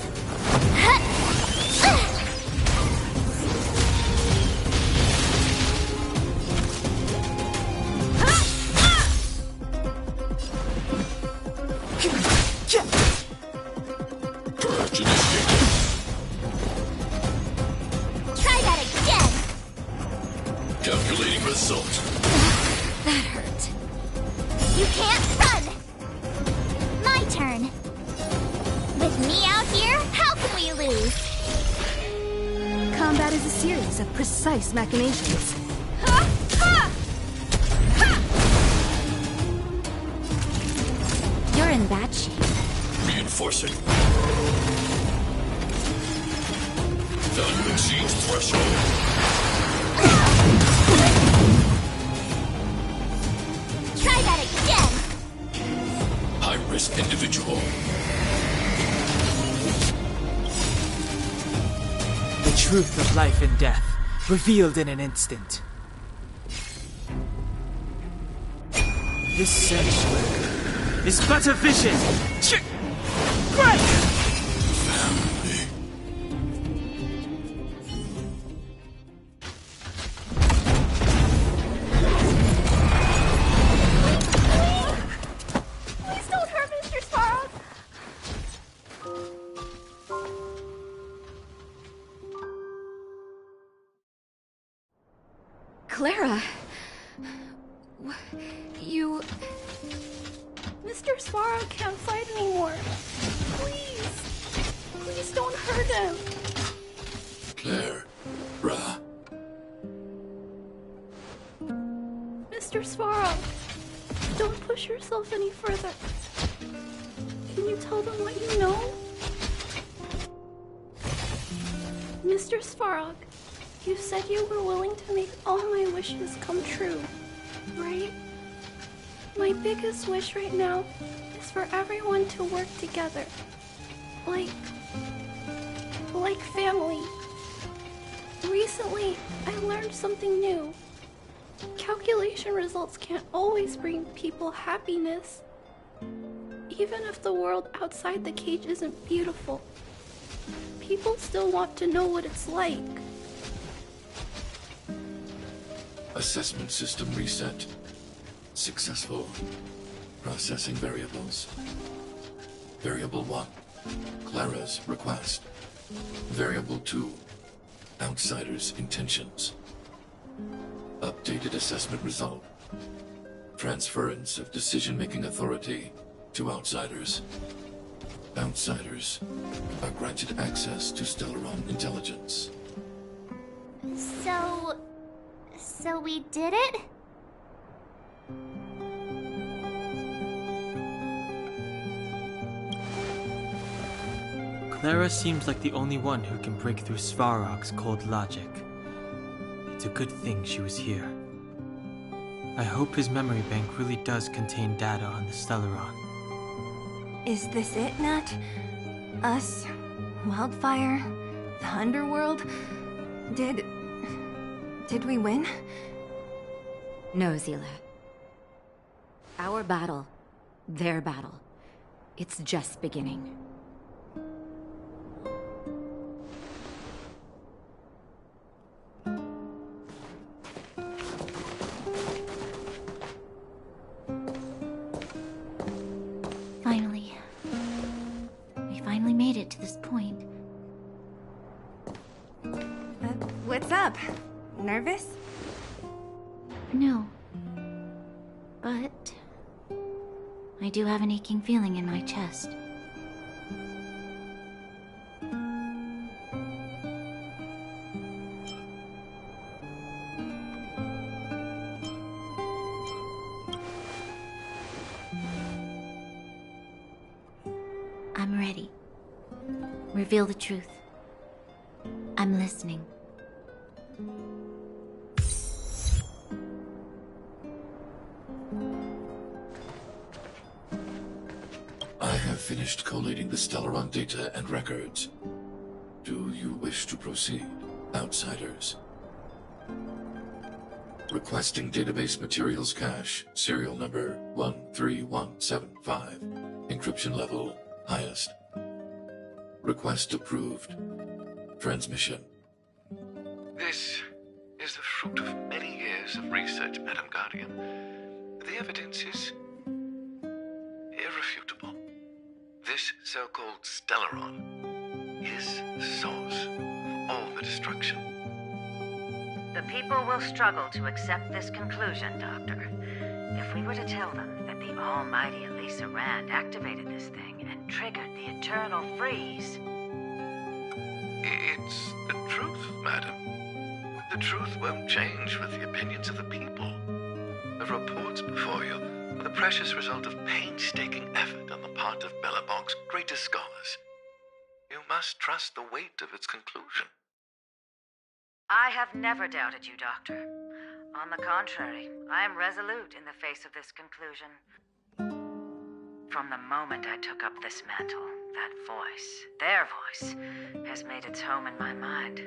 Purge initiated. Try that again. Calculating result. That hurt. You can't run! My turn. With me out here, how can we lose? Combat is a series of precise machinations. You're in bad shape. Reinforcing. Value exceeds threshold. Try that again. High-risk individual. The truth of life and death, revealed in an instant. This search, this butter vision. Please don't hurt Mr. Sparrow. Clara... You... Mr. Sparrow can't fight anymore. Please. Please don't hurt him. Claire. Ra. Mr. Sparrow, don't push yourself any further. Can you tell them what you know? Mr. Svarog, you said you were willing to make all my wishes come true, right? My biggest wish right now is for everyone to work together. Like family. Recently, I learned something new. Calculation results can't always bring people happiness. Even if the world outside the cage isn't beautiful, people still want to know what it's like. Assessment system reset. Successful. Processing variables. Variable 1. Clara's request. Variable 2. Outsider's intentions. Updated assessment result. Transference of decision-making authority to outsiders. Outsiders are granted access to Stellaron intelligence. So we did it? Clara seems like the only one who can break through Svarog's cold logic. It's a good thing she was here. I hope his memory bank really does contain data on the Stellaron. Is this it, Nat? Us? Wildfire? The Underworld? Did we win? No, Zila. Our battle, their battle, it's just beginning. We finally made it to this point. What's up? Nervous? No. But I do have an aching feeling in my chest. I'm ready. Reveal the truth. I'm listening. I have finished collating the Stellaron data and records. Do you wish to proceed, outsiders? Requesting database materials cache, serial number 13175. Encryption level, highest. Request approved. Transmission. This is the fruit of many years of research, Madam Guardian. The evidence is irrefutable. This so-called Stellaron is the source of all the destruction. The people will struggle to accept this conclusion, Doctor. If we were to tell them that the almighty Elisa Rand activated this thing and triggered the eternal freeze... It's the truth, madam. The truth won't change with the opinions of the people. The reports before you are the precious result of painstaking effort on the part of Belobog's greatest scholars. You must trust the weight of its conclusion. I have never doubted you, Doctor. On the contrary, I am resolute in the face of this conclusion. From the moment I took up this mantle, that voice, their voice, has made its home in my mind.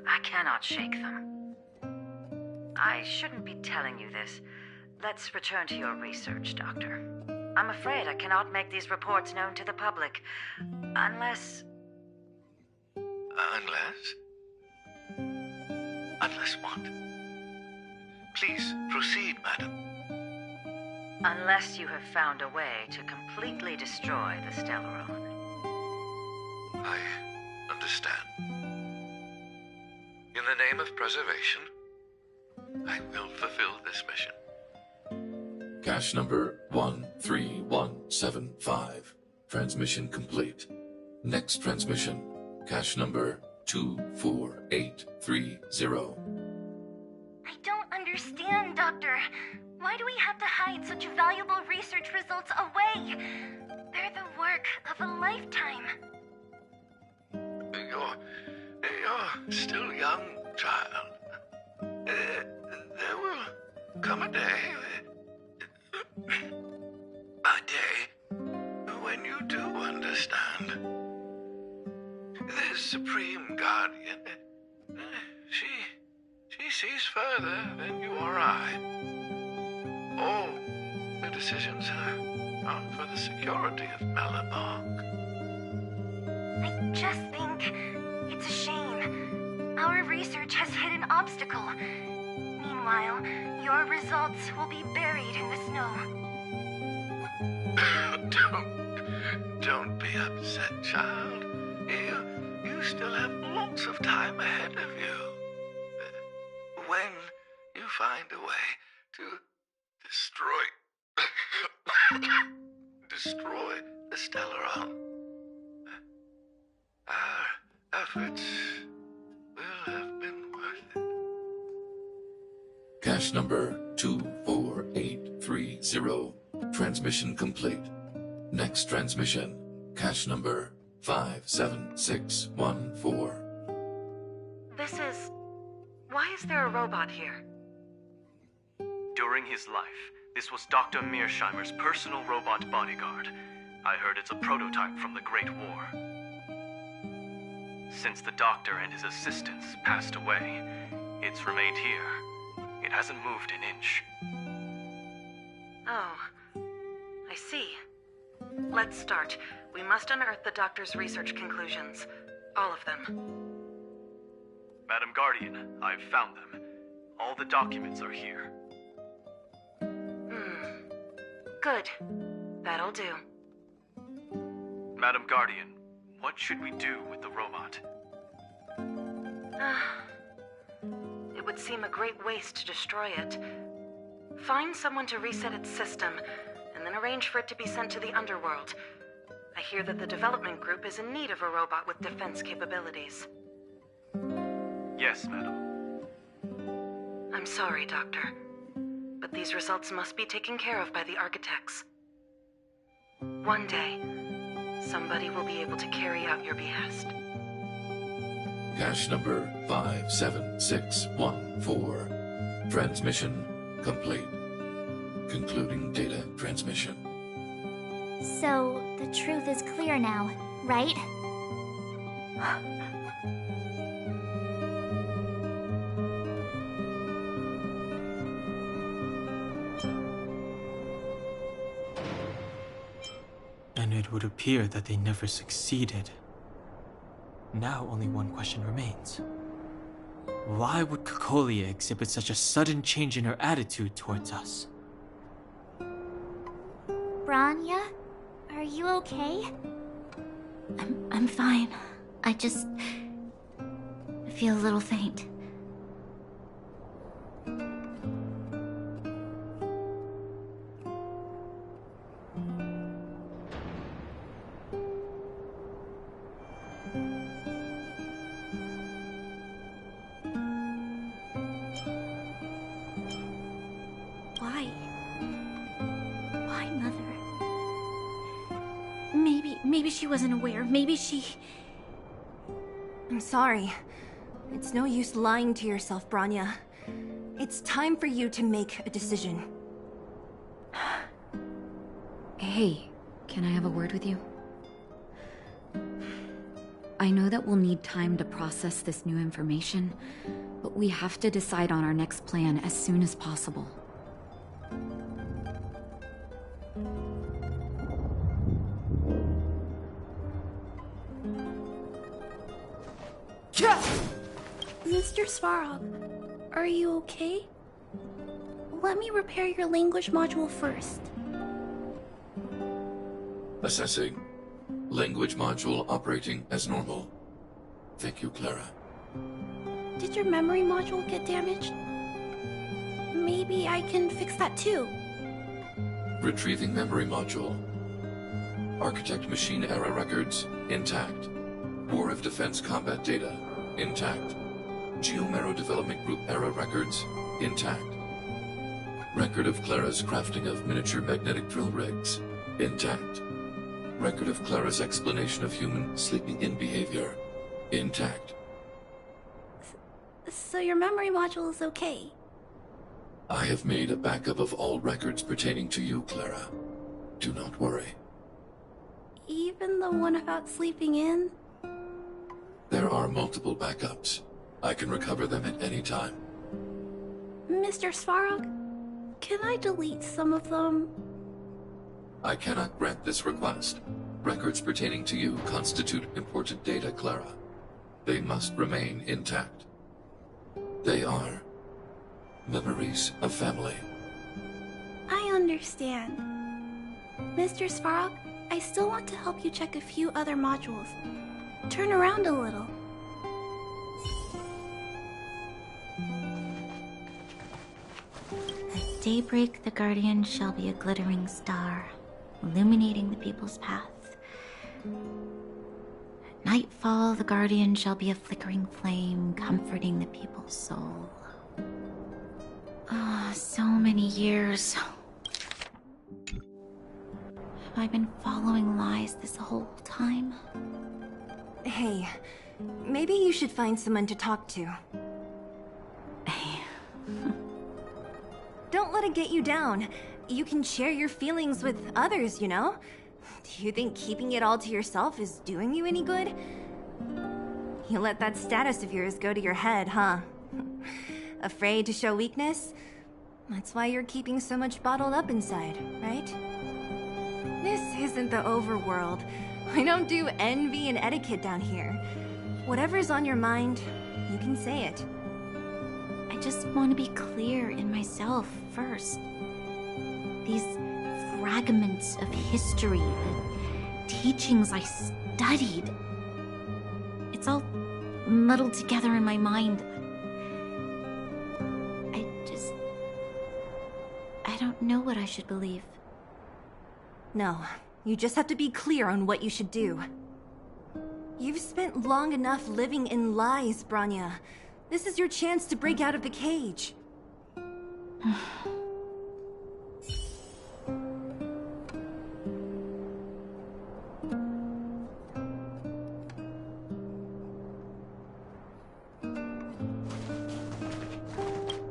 I cannot shake them. I shouldn't be telling you this. Let's return to your research, Doctor. I'm afraid I cannot make these reports known to the public, unless... Unless what? Please, proceed, madam. Unless you have found a way to completely destroy the Stellaron. I understand. In the name of preservation, I will fulfill this mission. Cache number 13175. Transmission complete. Next transmission. Cache number 24830. I don't understand, Doctor. Why do we have to hide such valuable research results away? They're the work of a lifetime. You're still young, child. There will come a day, when you do understand. This Supreme Guardian, she sees further than you or I. All the decisions are for the security of Belobog. I just think it's a shame. Our research has hit an obstacle. Meanwhile, your results will be buried in the snow. Don't be upset, child. You still have lots of time ahead of you. When you find a way to destroy the Stellaron, our efforts will have been worth it. Cache number 24830. Transmission complete. Next transmission. Cache number 57614. Why is there a robot here? During his life, this was Dr. Mearsheimer's personal robot bodyguard. I heard it's a prototype from the Great War. Since the doctor and his assistants passed away, it's remained here. It hasn't moved an inch. Oh, I see. Let's start. We must unearth the doctor's research conclusions. All of them. Madam Guardian, I've found them. All the documents are here. Good. That'll do. Madam Guardian, what should we do with the robot? It would seem a great waste to destroy it. Find someone to reset its system, and then arrange for it to be sent to the underworld. I hear that the development group is in need of a robot with defense capabilities. Yes, madam. I'm sorry, Doctor, but these results must be taken care of by the architects. One day, somebody will be able to carry out your behest. Cache number 57614. Transmission complete. Concluding data transmission. So, the truth is clear now, right? And it would appear that they never succeeded. Now only one question remains. Why would Cocolia exhibit such a sudden change in her attitude towards us? Bronya, are you okay? I'm fine. I just feel a little faint. Why, Mother? Maybe she wasn't aware. Maybe she... I'm sorry. It's no use lying to yourself, Bronya. It's time for you to make a decision. Hey, can I have a word with you? I know that we'll need time to process this new information, but we have to decide on our next plan as soon as possible. Mr. Svarog, are you okay? Let me repair your language module first. Assessing. Language module operating as normal. Thank you, Clara. Did your memory module get damaged? Maybe I can fix that too. Retrieving memory module. Architect machine error records intact. War of Defense combat data intact. Geomero Development Group error records intact. Record of Clara's crafting of miniature magnetic drill rigs intact. Record of Clara's explanation of human sleeping in behavior intact. So your memory module is okay? I have made a backup of all records pertaining to you, Clara. Do not worry. Even the one about sleeping in? There are multiple backups. I can recover them at any time. Mr. Svarog, can I delete some of them? I cannot grant this request. Records pertaining to you constitute important data, Clara. They must remain intact. They are memories of family. I understand. Mr. Svarog, I still want to help you check a few other modules. Turn around a little. daybreak, the Guardian shall be a glittering star, illuminating the people's path. At nightfall, the Guardian shall be a flickering flame, comforting the people's soul. Ah, so many years. Have I been following lies this whole time? Hey, maybe you should find someone to talk to. Don't let it get you down. You can share your feelings with others, you know? Do you think keeping it all to yourself is doing you any good? You let that status of yours go to your head, huh? Afraid to show weakness? That's why you're keeping so much bottled up inside, right? This isn't the overworld. I don't do envy and etiquette down here. Whatever's on your mind, you can say it. I just want to be clear in myself first. These fragments of history, the teachings I studied, it's all muddled together in my mind. I don't know what I should believe. No, you just have to be clear on what you should do. You've spent long enough living in lies, Bronya. This is your chance to break out of the cage.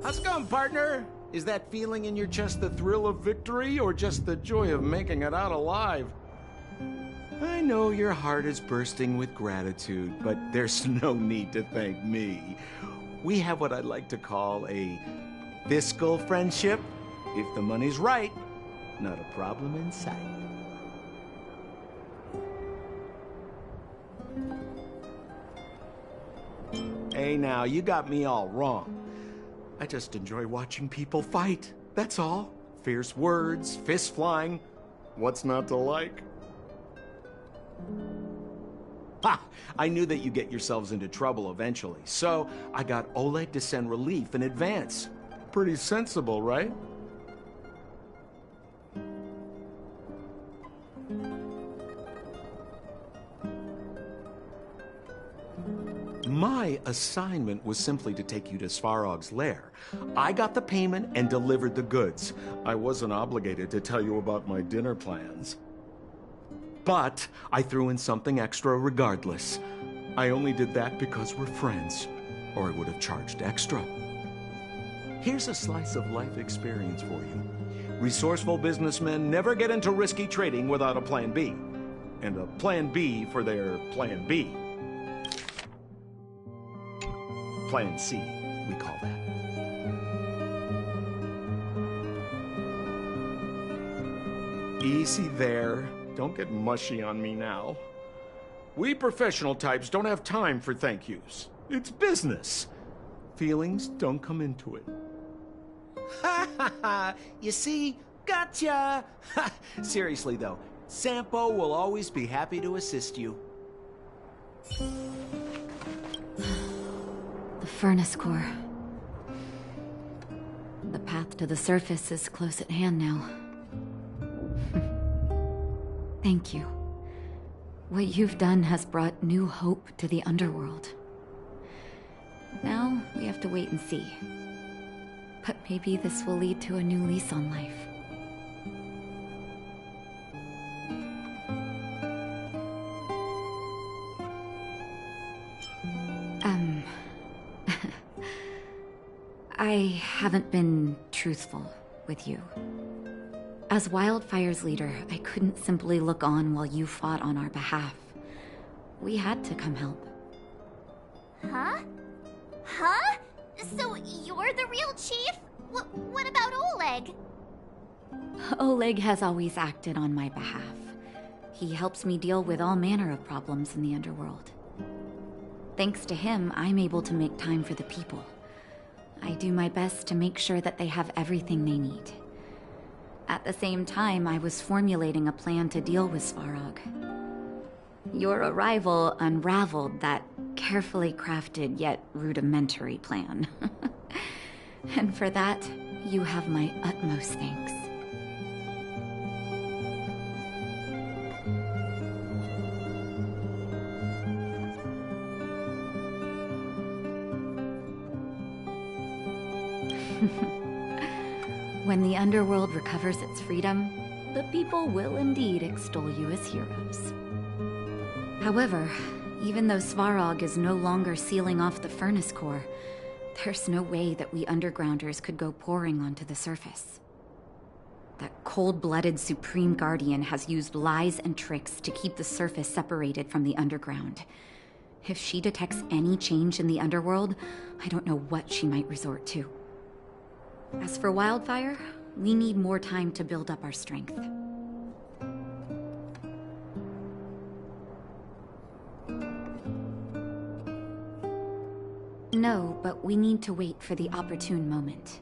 How's it going, partner? Is that feeling in your chest the thrill of victory, or just the joy of making it out alive? I know your heart is bursting with gratitude, but there's no need to thank me. We have what I'd like to call a fiscal friendship. If the money's right, not a problem in sight. Hey now, you got me all wrong. I just enjoy watching people fight, that's all. Fierce words, fists flying. What's not to like? Ha! I knew that you'd get yourselves into trouble eventually, so I got Oleg to send relief in advance. Pretty sensible, right? My assignment was simply to take you to Svarog's lair. I got the payment and delivered the goods. I wasn't obligated to tell you about my dinner plans. But I threw in something extra regardless. I only did that because we're friends, or I would have charged extra. Here's a slice of life experience for you. Resourceful businessmen never get into risky trading without a plan B. And a plan B for their plan B. Plan C, we call that. Easy there. Don't get mushy on me now. We professional types don't have time for thank yous. It's business. Feelings don't come into it. Ha ha ha! You see? Gotcha! Seriously though, Sampo will always be happy to assist you. The furnace core. The path to the surface is close at hand now. Thank you. What you've done has brought new hope to the underworld. Now, we have to wait and see. But maybe this will lead to a new lease on life. I haven't been truthful with you. As Wildfire's leader, I couldn't simply look on while you fought on our behalf. We had to come help. Huh? Huh? So you're the real chief? What about Oleg? Oleg has always acted on my behalf. He helps me deal with all manner of problems in the underworld. Thanks to him, I'm able to make time for the people. I do my best to make sure that they have everything they need. At the same time, I was formulating a plan to deal with Svarog. Your arrival unraveled that carefully crafted yet rudimentary plan. And for that, You have my utmost thanks. When the underworld recovers its freedom, the people will indeed extol you as heroes. However, even though Svarog is no longer sealing off the furnace core, there's no way that we undergrounders could go pouring onto the surface. That cold-blooded Supreme Guardian has used lies and tricks to keep the surface separated from the underground. If she detects any change in the underworld, I don't know what she might resort to. As for Wildfire, we need more time to build up our strength. No, but we need to wait for the opportune moment.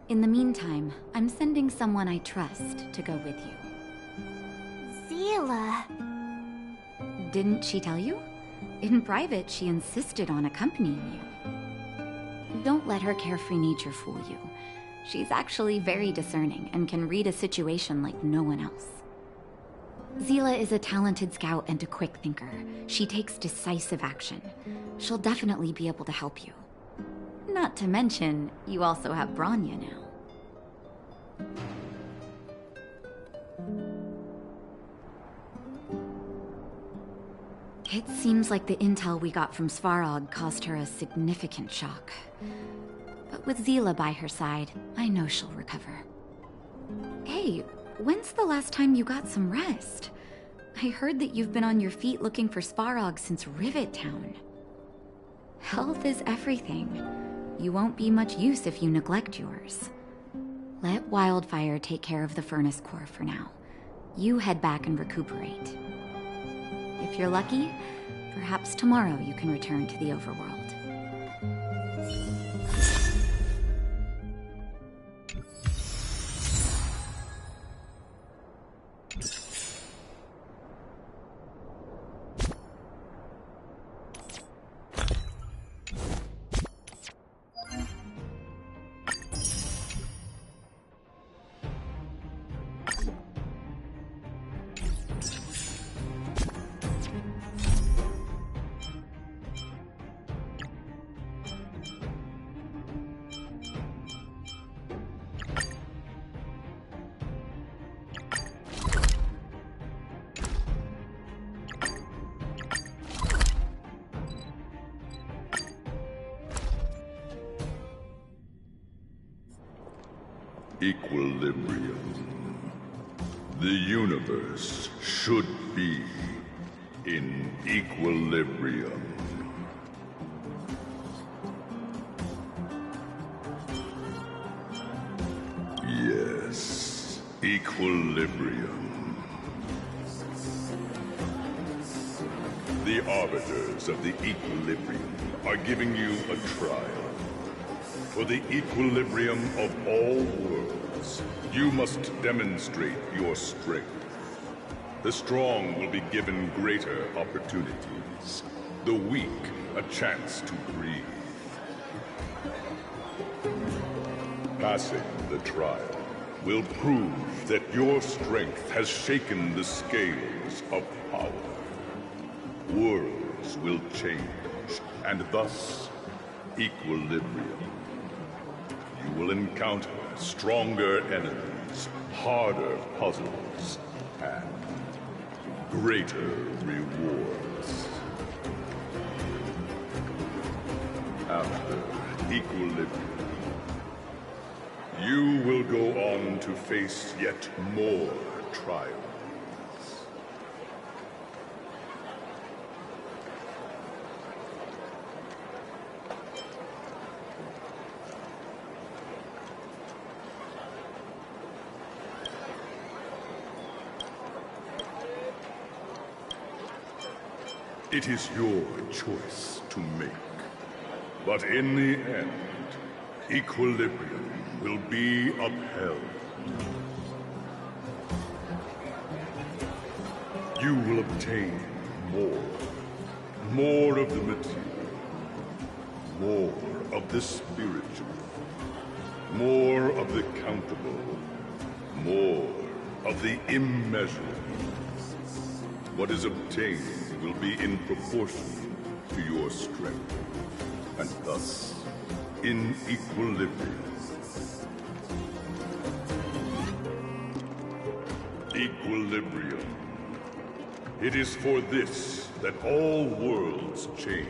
In the meantime, I'm sending someone I trust to go with you. Seele. Didn't she tell you? In private, she insisted on accompanying you. Don't let her carefree nature fool you. She's actually very discerning and can read a situation like no one else. Seele is a talented scout and a quick thinker. She takes decisive action. She'll definitely be able to help you. Not to mention, you also have Bronya now. It seems like the intel we got from Svarog caused her a significant shock. But with Seele by her side, I know she'll recover. Hey, when's the last time you got some rest? I heard that you've been on your feet looking for Svarog since Rivet Town. Health is everything. You won't be much use if you neglect yours. Let Wildfire take care of the furnace core for now. You head back and recuperate. If you're lucky, perhaps tomorrow you can return to the overworld. Equilibrium. The universe should be in equilibrium. Yes, equilibrium. The arbiters of the equilibrium are giving you a trial. For the equilibrium of all worlds, you must demonstrate your strength. The strong will be given greater opportunities. The weak, a chance to breathe. Passing the trial will prove that your strength has shaken the scales of power. Worlds will change, and thus, equilibrium. You will encounter stronger enemies, harder puzzles, and greater rewards. After equilibrium, you will go on to face yet more trials. It is your choice to make. But in the end, equilibrium will be upheld. You will obtain more of the material, more of the spiritual, More of the countable. More of the immeasurable. What is obtained will be in proportion to your strength, and thus in equilibrium. Equilibrium. It is for this that all worlds change.